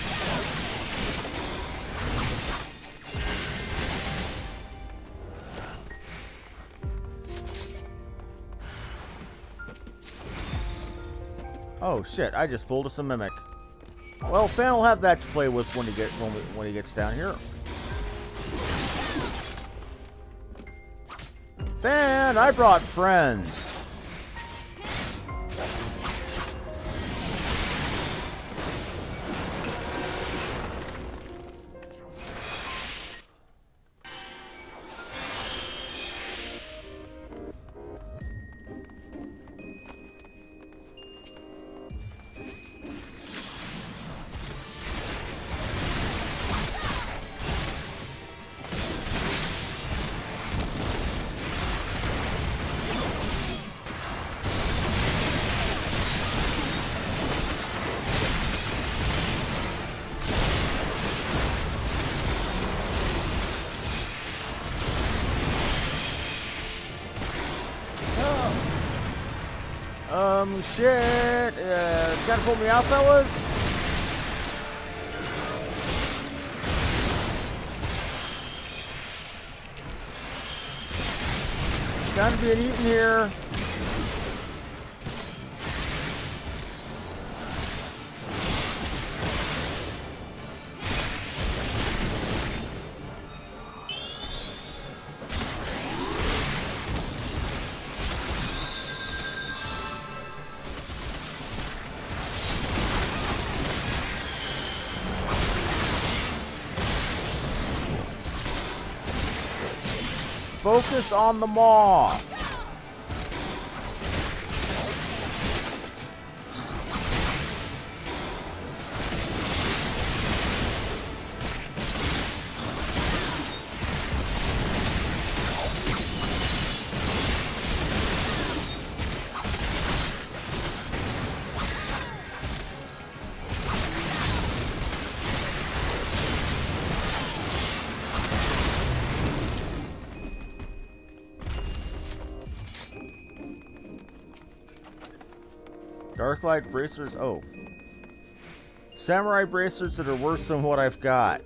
Oh shit! I just pulled us a mimic. Well, Fan will have that to play with when he gets down here. Fan, I brought friends. Shit. Gotta pull me out, fellas. Gotta be an eating here. Focus on the maw. Dark light bracers. Oh. Samurai bracers that are worse than what I've got.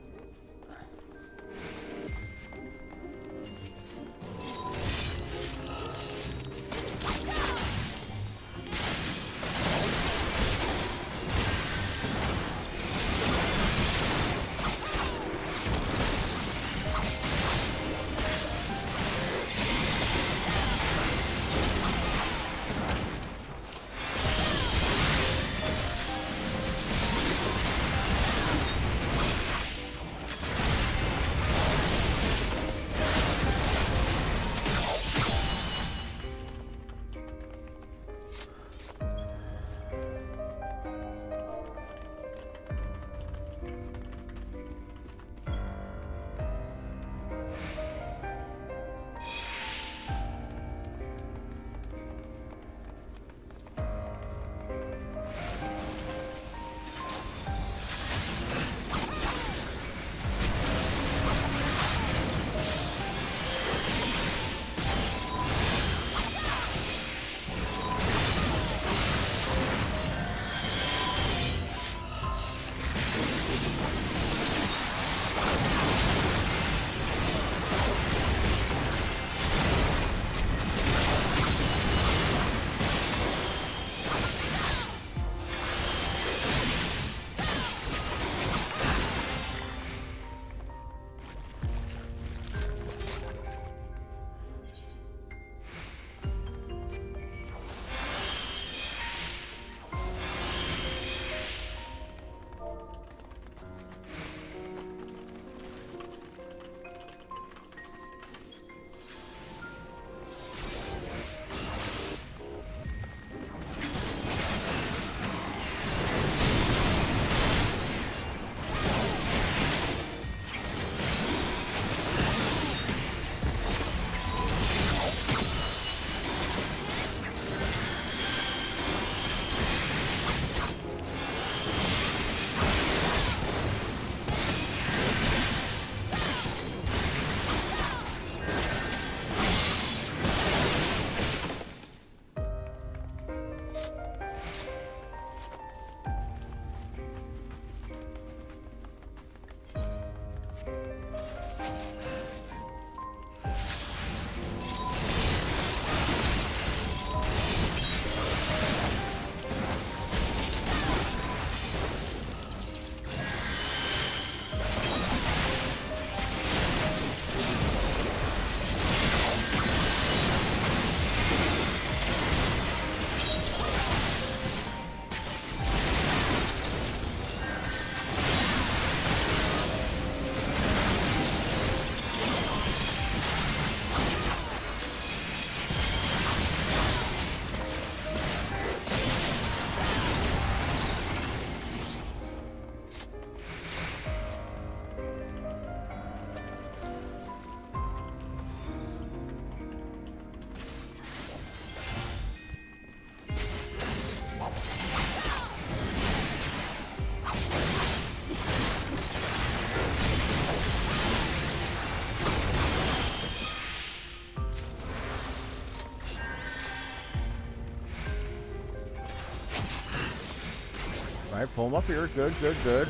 Alright, pull him up here. Good, good, good.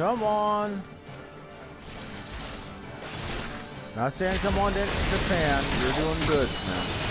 Come on. Not saying come on to Japan. You're doing good, man.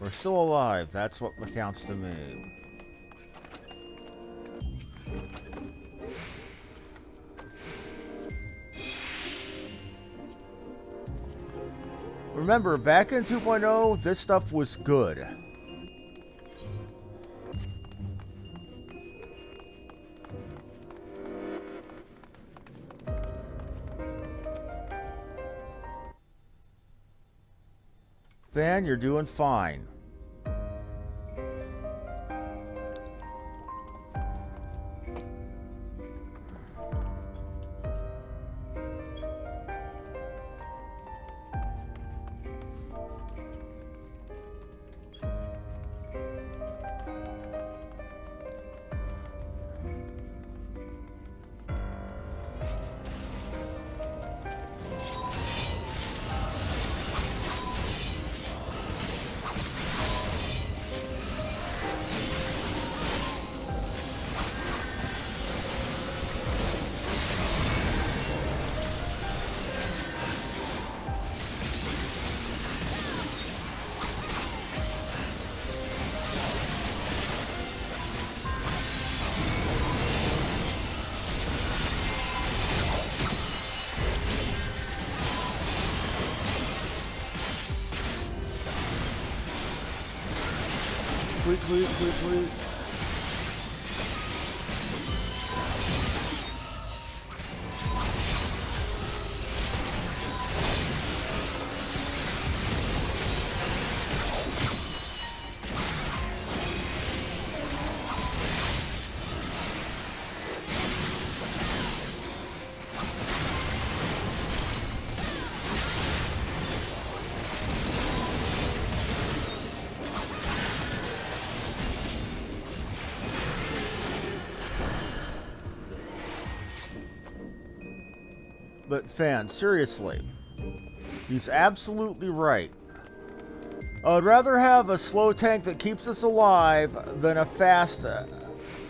We're still alive. That's what counts to me. Remember, back in 2.0, this stuff was good. Fan, you're doing fine. Sweet. But Fan, seriously, he's absolutely right. I'd rather have a slow tank that keeps us alive than a fast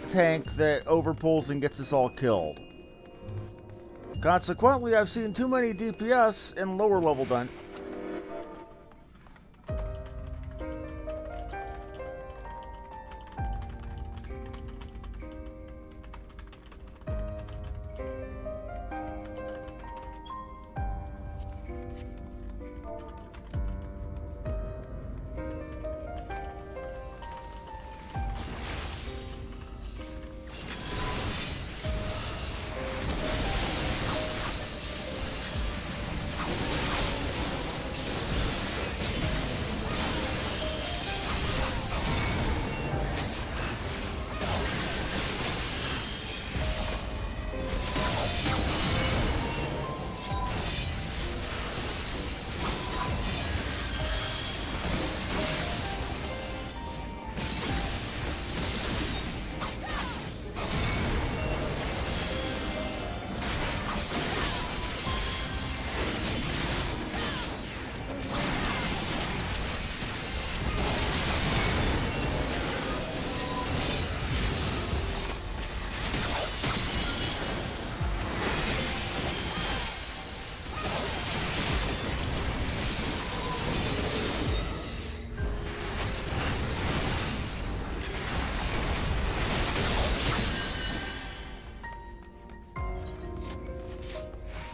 tank that overpulls and gets us all killed. Consequently, I've seen too many DPS in lower level dungeons.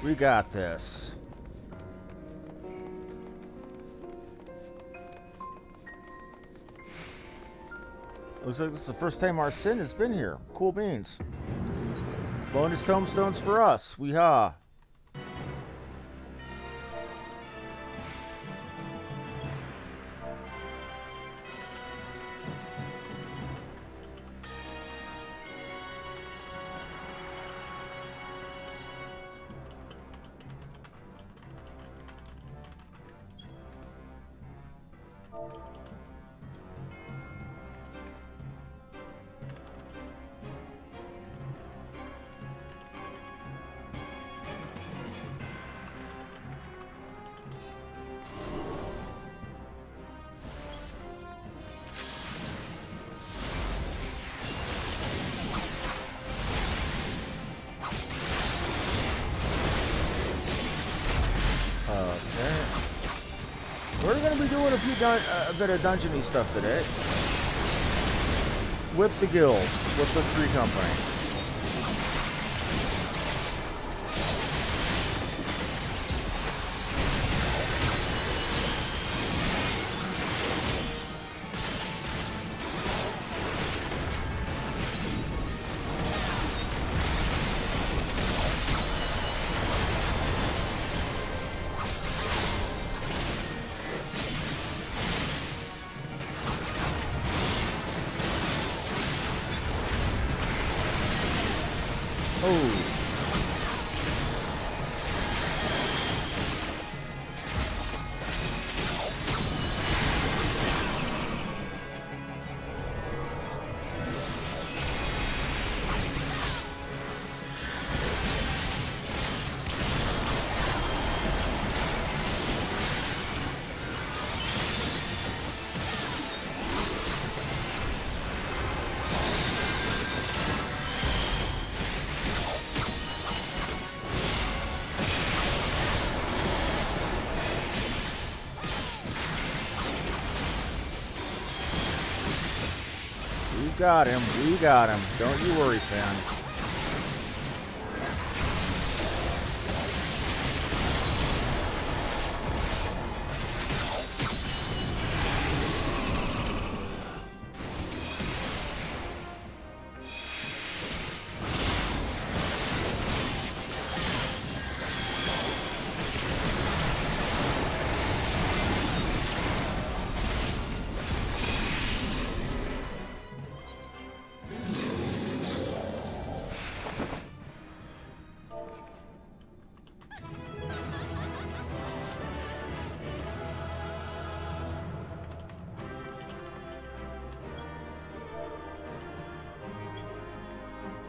We got this. Looks like this is the first time our Sin has been here. Cool beans. Bonus tombstones for us. Weehaw. We're going to be doing a bit of dungeony stuff today. With the guild, with the 3 company. Oh. We got him. We got him. Don't you worry, fan.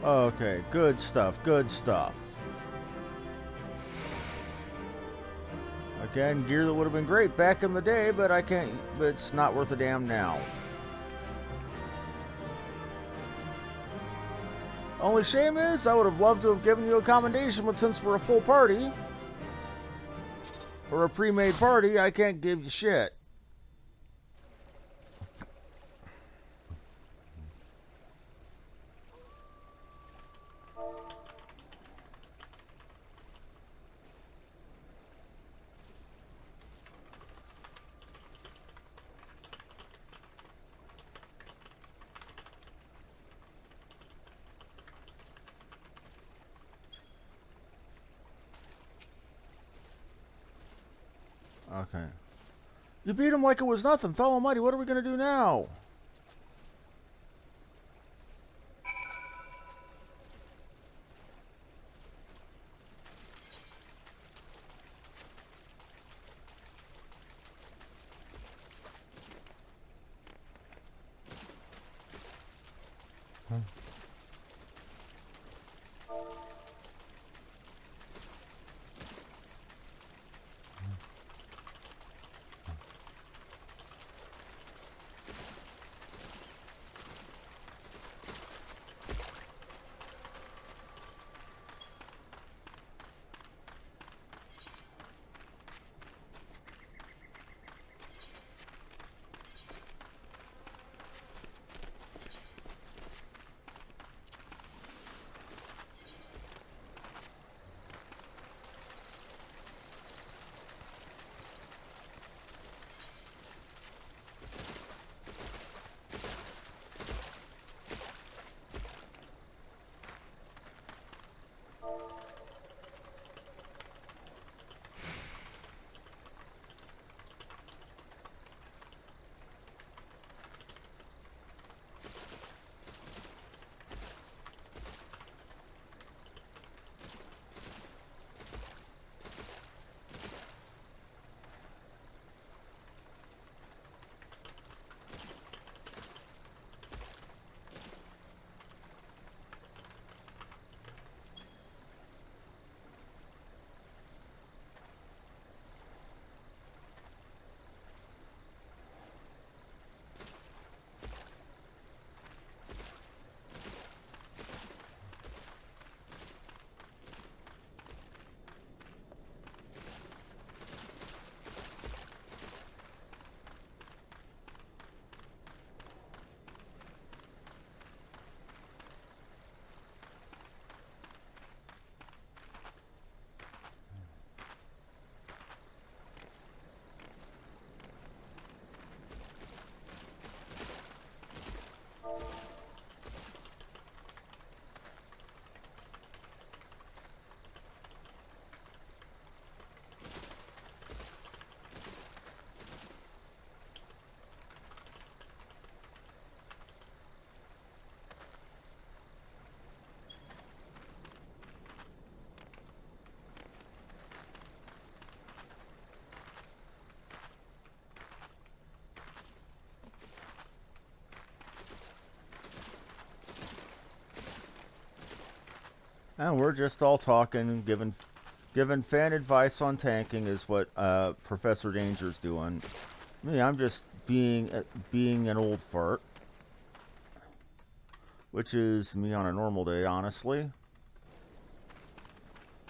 Okay, good stuff, good stuff. Again, gear that would have been great back in the day, but I can't, but it's not worth a damn now. Only shame is, I would have loved to have given you a commendation, but since we're a full party, or a pre-made party, I can't give you shit. Okay. You beat him like it was nothing. Thou Almighty, what are we going to do now? And we're just all talking, giving fan advice on tanking is what Professor Danger's doing. Me, I'm just being an old fart, which is me on a normal day, honestly.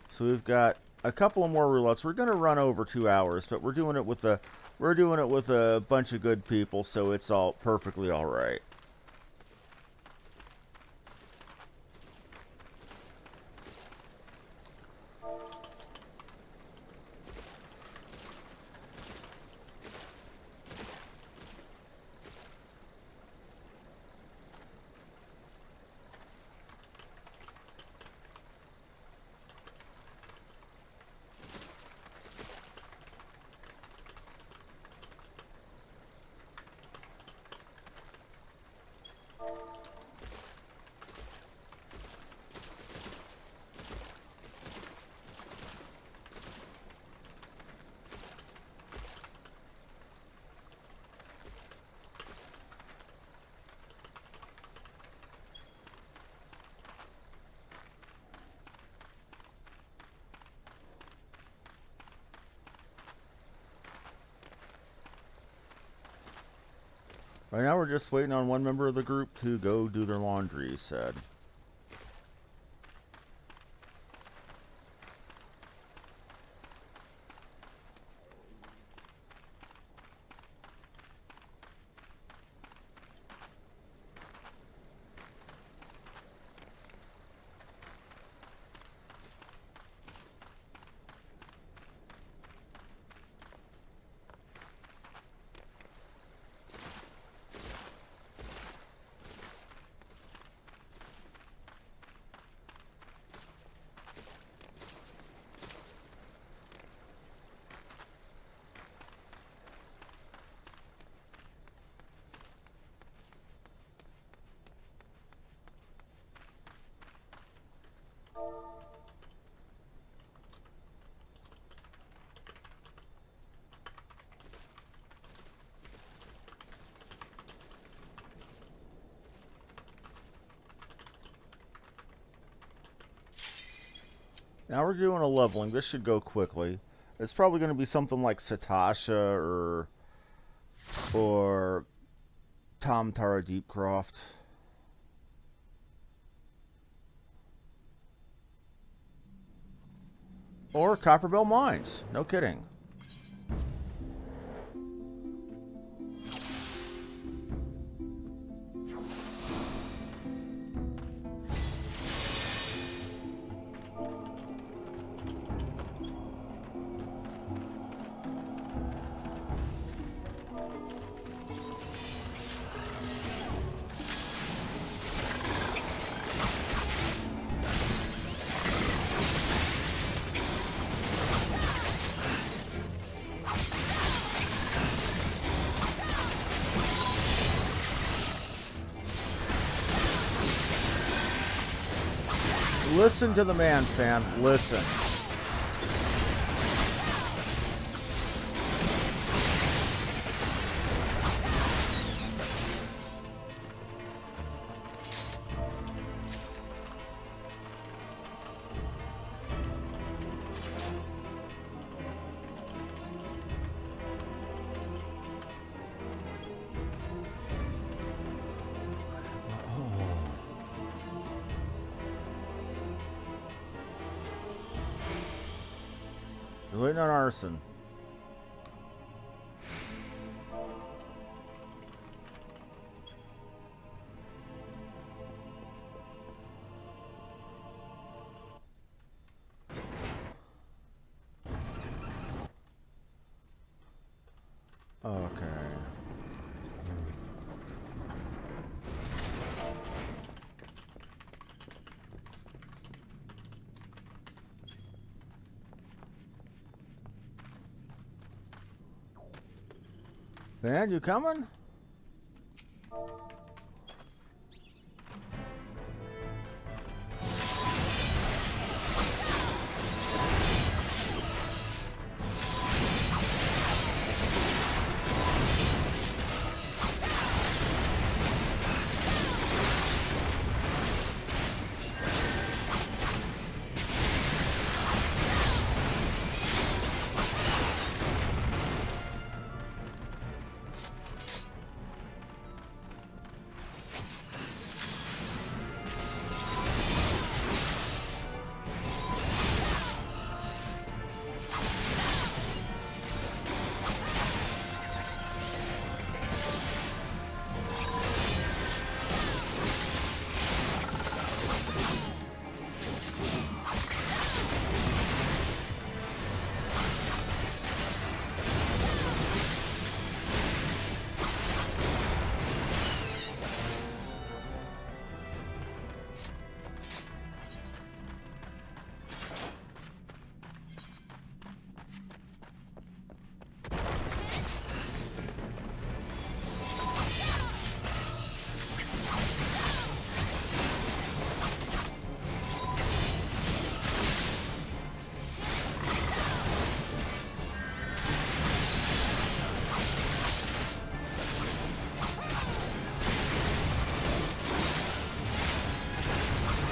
So we've got a couple of more roulettes. We're gonna run over 2 hours, but we're doing it with a bunch of good people, so it's all perfectly all right. Right now we're just waiting on one member of the group to go do their laundry, he said. Now we're doing a leveling. This should go quickly. It's probably going to be something like Satasha or Tom Tara Deepcroft. Or Copperbell Mines. No kidding. Listen to the man, fan. Listen. We're waiting on arson. Okay. Van, you coming?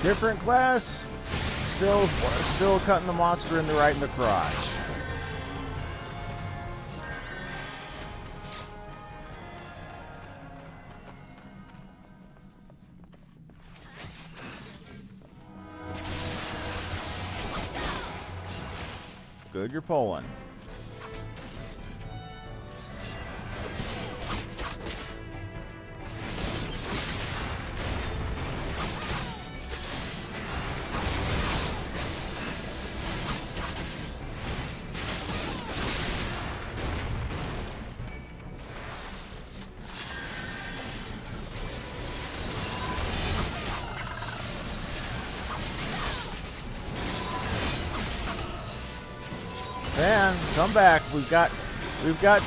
Different class. Still cutting the monster right in the crotch. Good, you're pulling. Fan, come back. We've got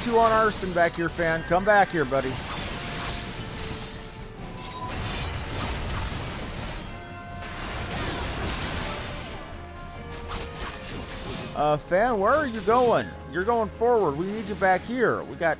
two on arson back here, Fan. Come back here, buddy. Fan, where are you going? You're going forward. We need you back here. We got...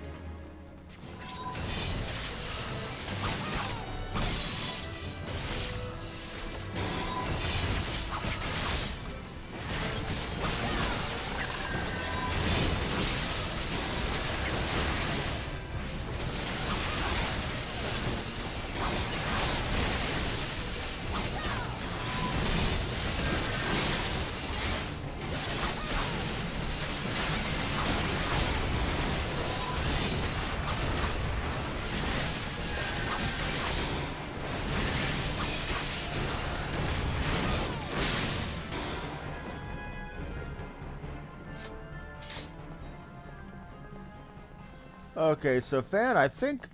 Okay, so Fan, I think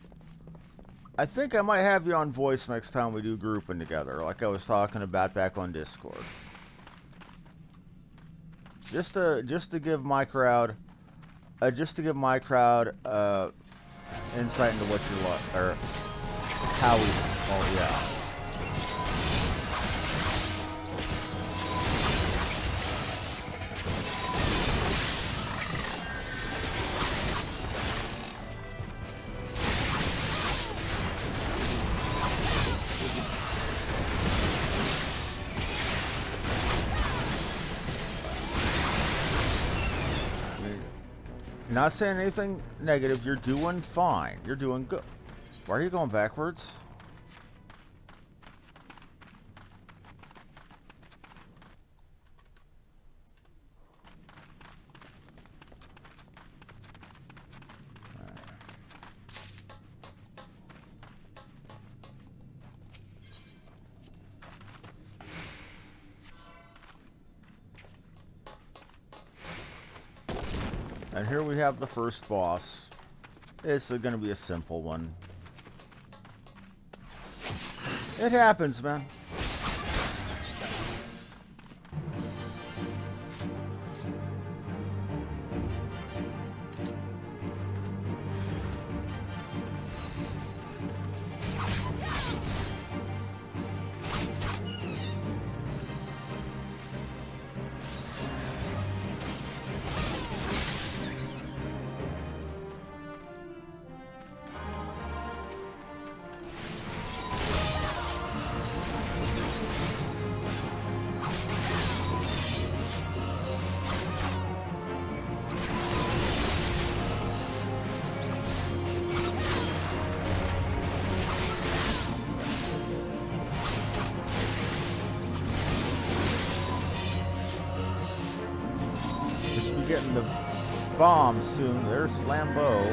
I might have you on voice next time we do grouping together, like I was talking about back on Discord. Just to give my crowd, insight into what you're like, or how we. Oh yeah. Not saying anything negative. You're doing fine. You're doing good. Why are you going backwards? And here we have the first boss. It's going to be a simple one. It happens, man. Getting the bomb soon. There's Flambeau.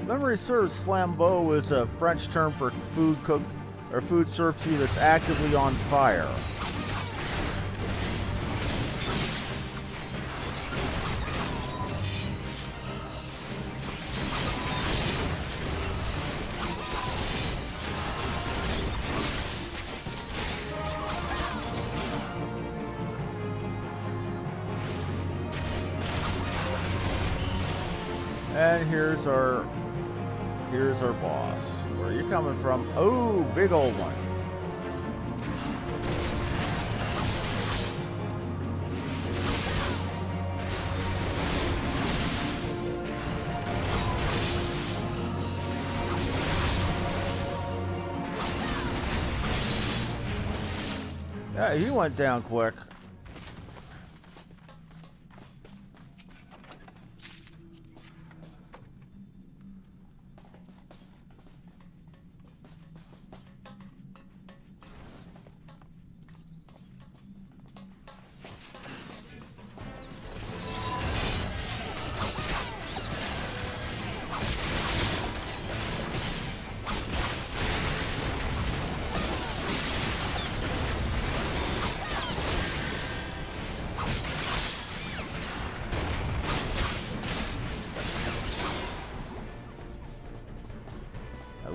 Memory serves, Flambeau is a French term for food cooked or food served to you that's actively on fire. And here's our Here's our boss. Where are you coming from? Oh, big old one. Yeah, he went down quick.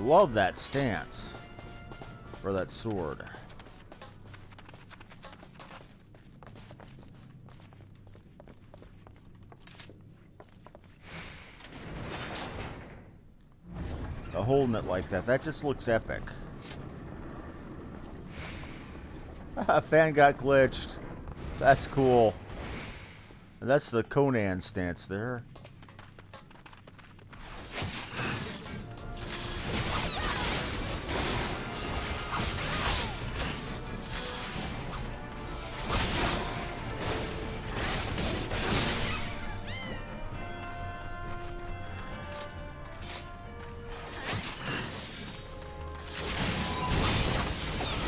Love that stance for that sword. Holding it like that, that just looks epic. Fan got glitched. That's cool. And that's the Conan stance there.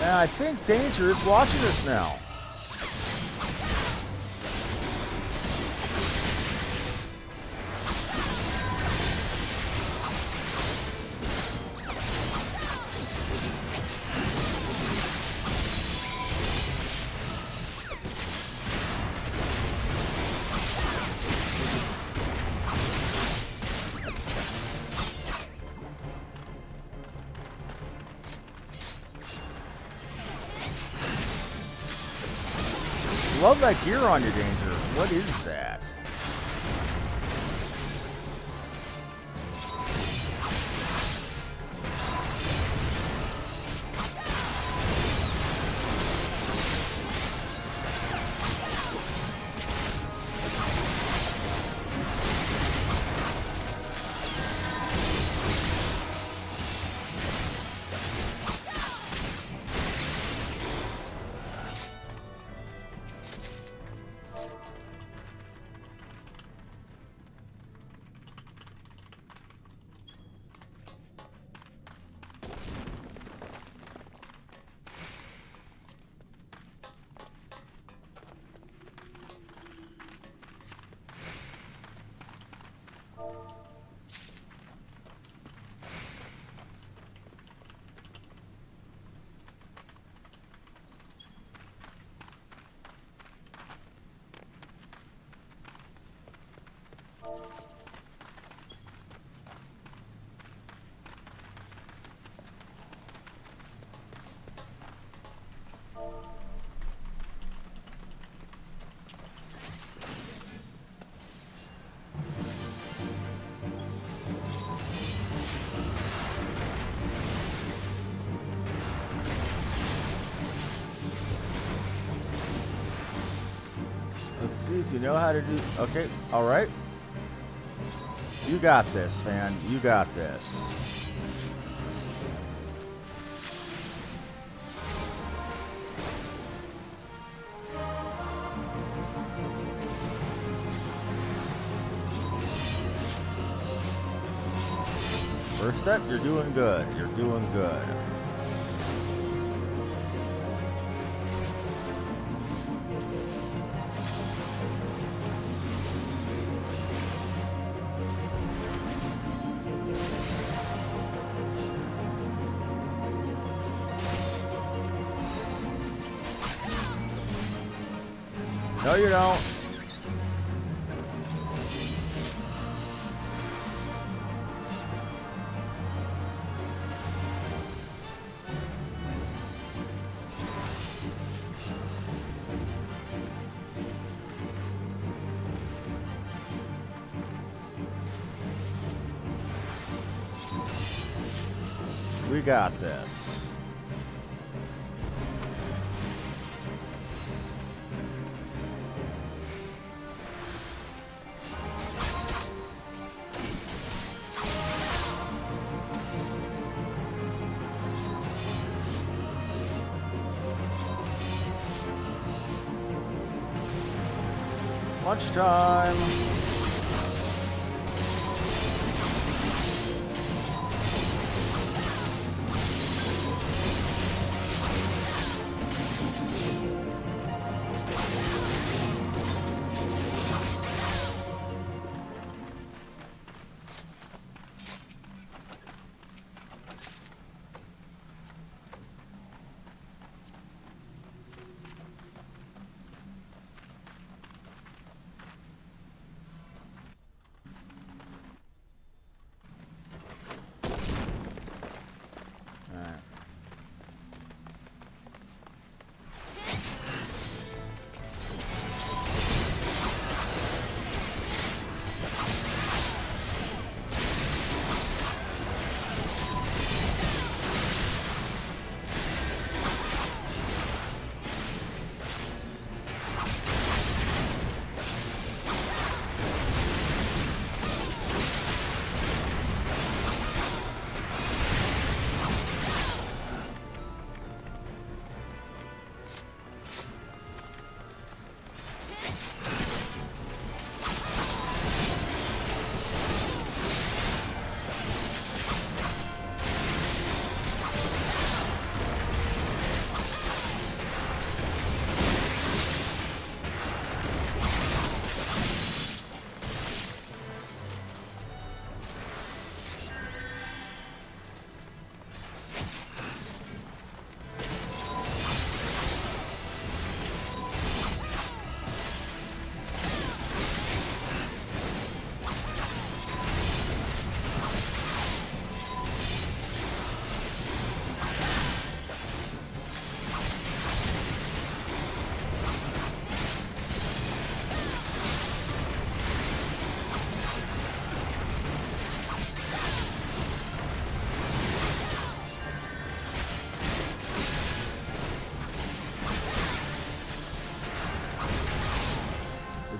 And I think Danger is watching us now. Love that gear on you, Danger. What is that? Let's see if you know how to do... Okay, alright. You got this, fan. You got this. First step, you're doing good. You're doing good. No, you don't. We got this. Lunchtime.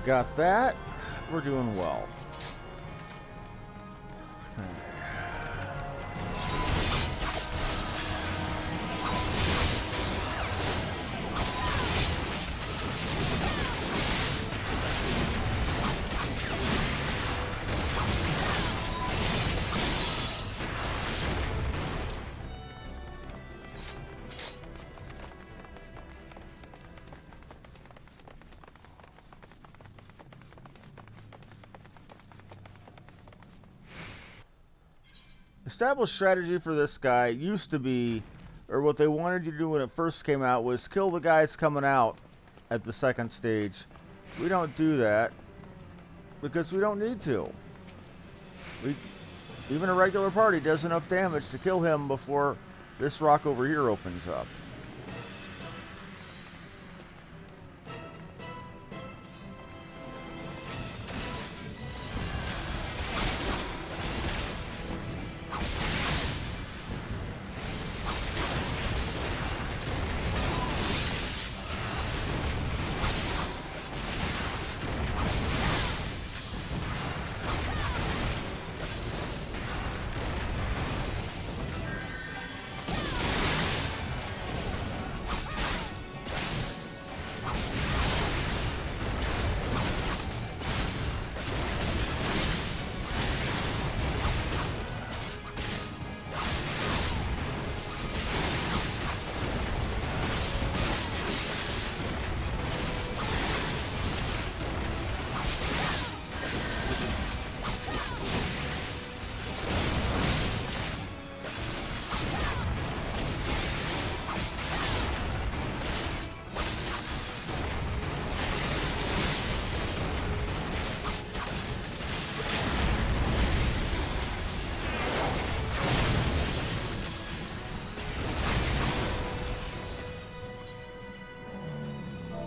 Got that. We're doing well. Established strategy for this guy used to be, or what they wanted you to do when it first came out, was kill the guys coming out at the second stage. We don't do that because we don't need to. Even a regular party does enough damage to kill him before this rock over here opens up.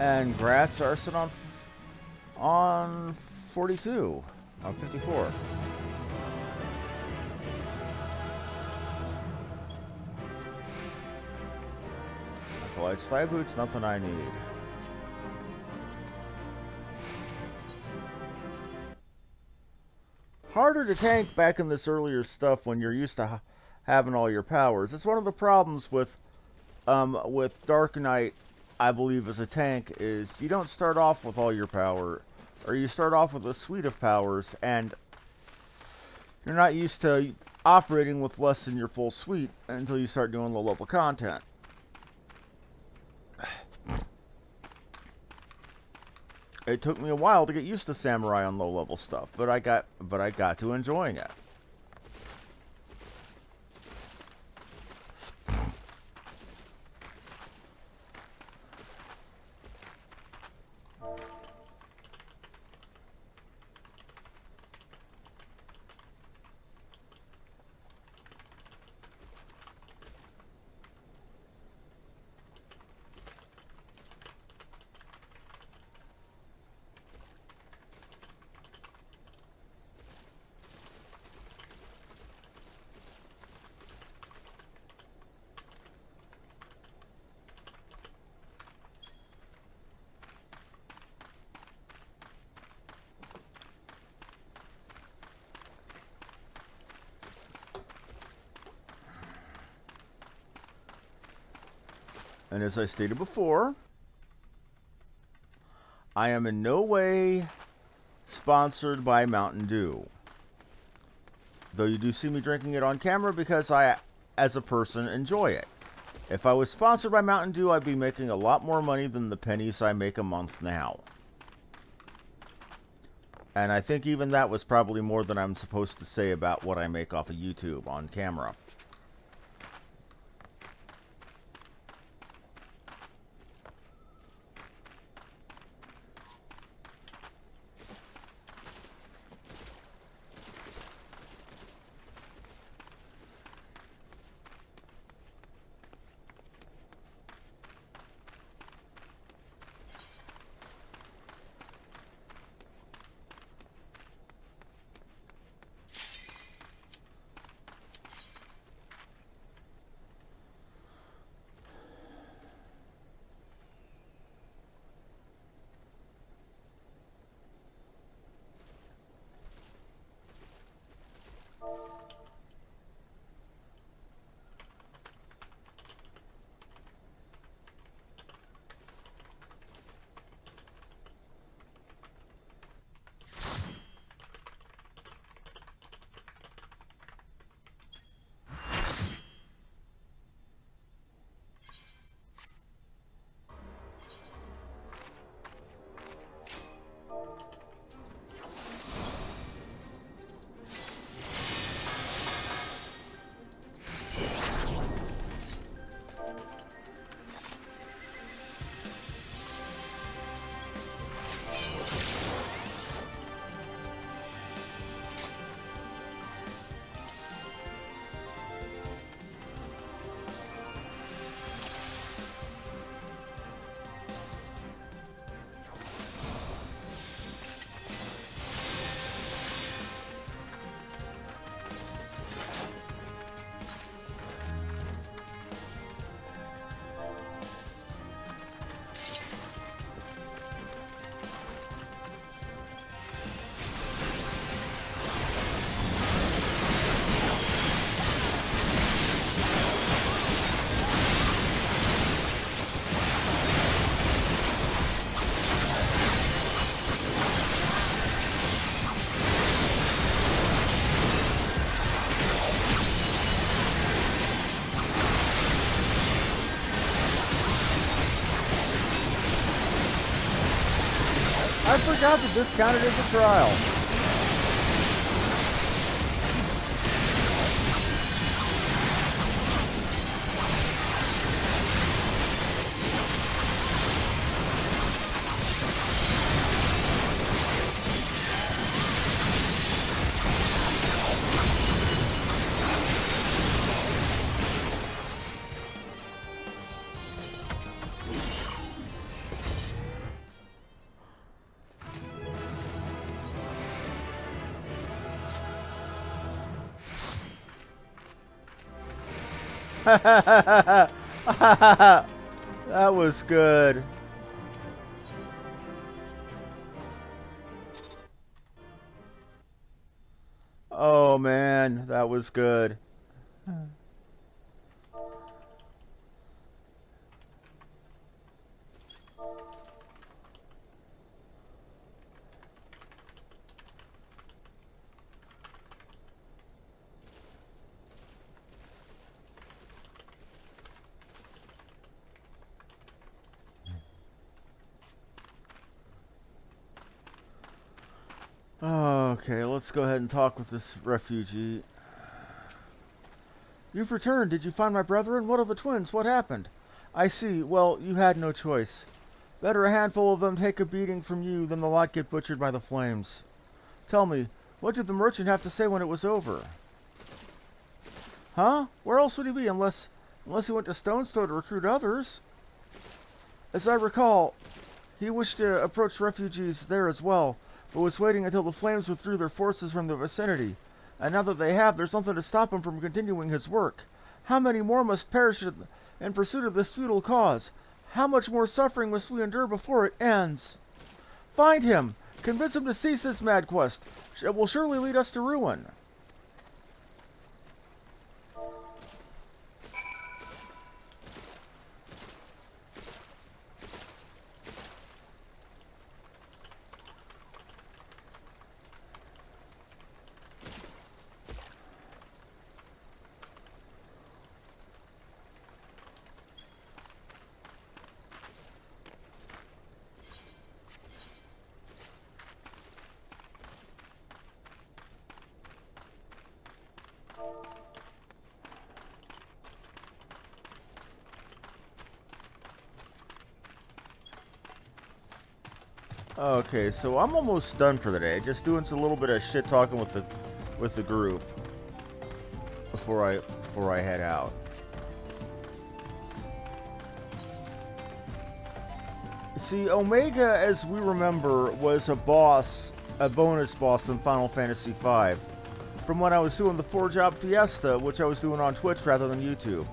And Gratz Arson on 42, on 54. Light slide boots, nothing I need. Harder to tank back in this earlier stuff when you're used to having all your powers. It's one of the problems with Dark Knight, I believe, as a tank, is you don't start off with all your power, or you start off with a suite of powers, and you're not used to operating with less than your full suite until you start doing low-level content. It took me a while to get used to Samurai on low-level stuff, but I got to enjoying it. And as I stated before, I am in no way sponsored by Mountain Dew. Though you do see me drinking it on camera because I, as a person, enjoy it. If I was sponsored by Mountain Dew, I'd be making a lot more money than the pennies I make a month now. And I think even that was probably more than I'm supposed to say about what I make off of YouTube on camera. I forgot that this counted as a trial. That was good. Oh man, that was good. Okay, let's go ahead and talk with this refugee. You've returned. Did you find my brethren? What of the twins? What happened? I see. Well, you had no choice. Better a handful of them take a beating from you than the lot get butchered by the flames. Tell me, what did the merchant have to say when it was over? Huh? Where else would he be unless he went to Stonestone to recruit others? As I recall, he wished to approach refugees there as well, but was waiting until the flames withdrew their forces from the vicinity. And now that they have, there's nothing to stop him from continuing his work. How many more must perish in pursuit of this futile cause? How much more suffering must we endure before it ends? Find him! Convince him to cease this mad quest. It will surely lead us to ruin. Okay, so I'm almost done for the day. Just doing a little bit of shit talking with the group before I head out. See, Omega, as we remember, was a bonus boss in Final Fantasy V. From when I was doing the 4-job Fiesta, which I was doing on Twitch rather than YouTube.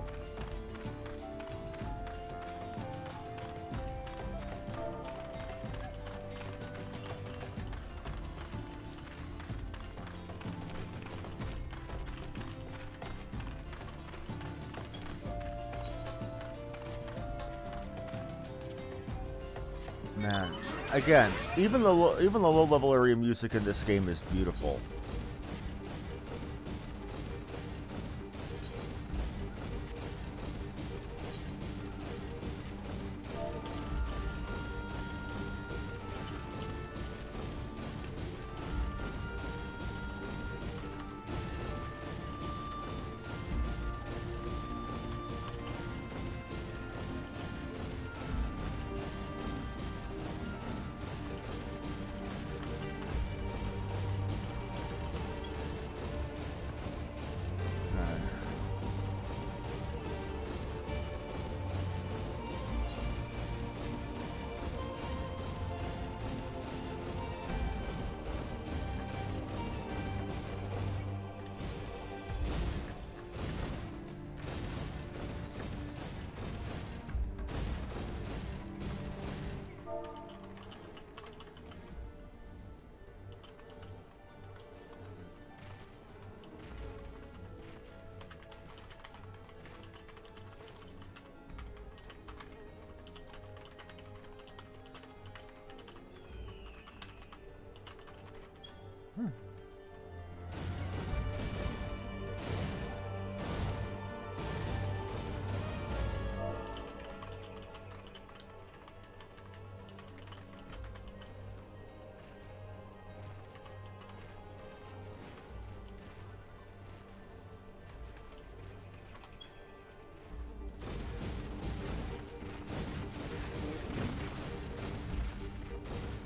Man, again, even the low-level area music in this game is beautiful.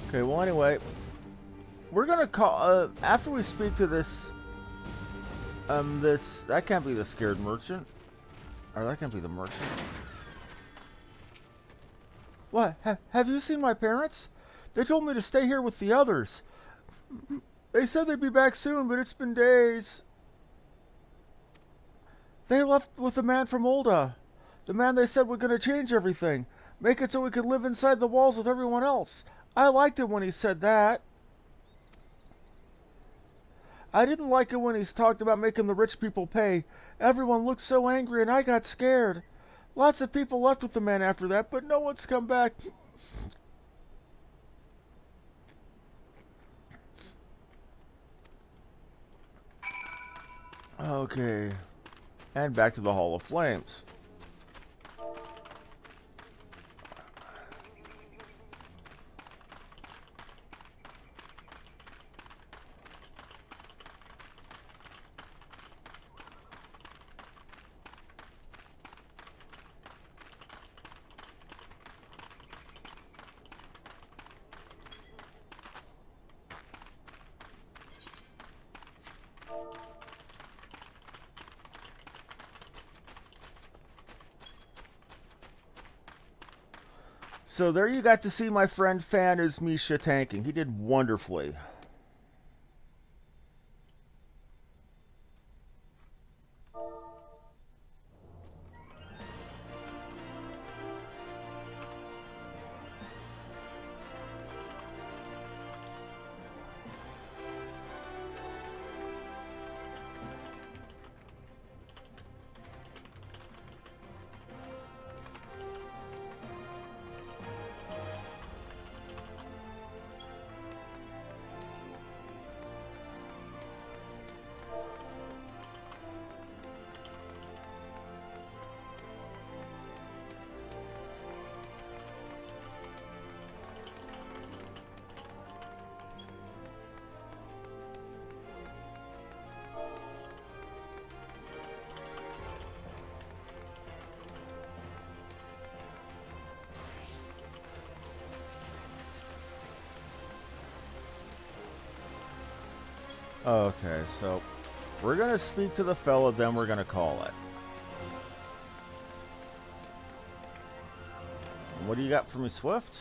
Okay, well anyway, we're gonna call, after we speak to this, that can't be the scared merchant. Or that can't be the merchant. What? Have you seen my parents? They told me to stay here with the others. They said they'd be back soon, but it's been days. They left with the man from Ulda. The man they said was gonna change everything. Make it so we could live inside the walls with everyone else. I liked it when he said that. I didn't like it when he's talked about making the rich people pay. Everyone looked so angry and I got scared. Lots of people left with the man after that, but no one's come back. Okay. And back to the Hall of Flames. So there you got to see my friend Fan as Misha tanking. He did wonderfully. Okay, so we're going to speak to the fella, then we're going to call it. What do you got for me, Swift?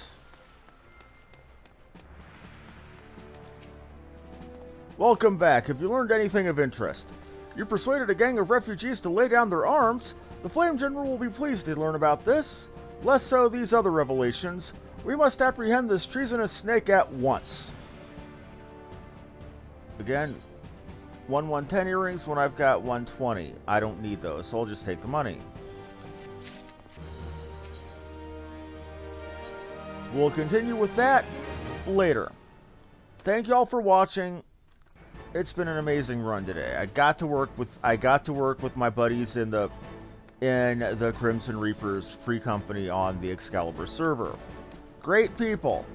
Welcome back. Have you learned anything of interest? You persuaded a gang of refugees to lay down their arms. The Flame General will be pleased to learn about this. Less so these other revelations. We must apprehend this treasonous snake at once. Again, 110 earrings when I've got 120. I don't need those, so I'll just take the money. We'll continue with that later. Thank you all for watching. It's been an amazing run today. I got to work with my buddies in the Crimson Reapers free company on the Excalibur server. Great people.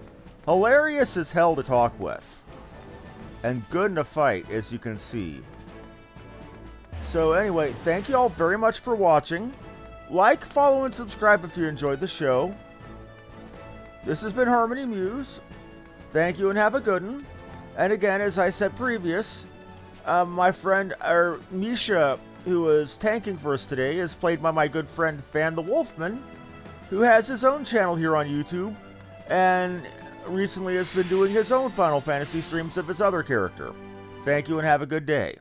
Hilarious as hell to talk with. And good in a fight, as you can see. So anyway, thank you all very much for watching. Like, follow, and subscribe if you enjoyed the show. This has been Harmony Muse. Thank you and have a good one. And again, as I said previous, my friend Misha, who is tanking for us today, is played by my good friend Fan the Wolfman, who has his own channel here on YouTube, and recently has been doing his own Final Fantasy streams of his other character. Thank you and have a good day.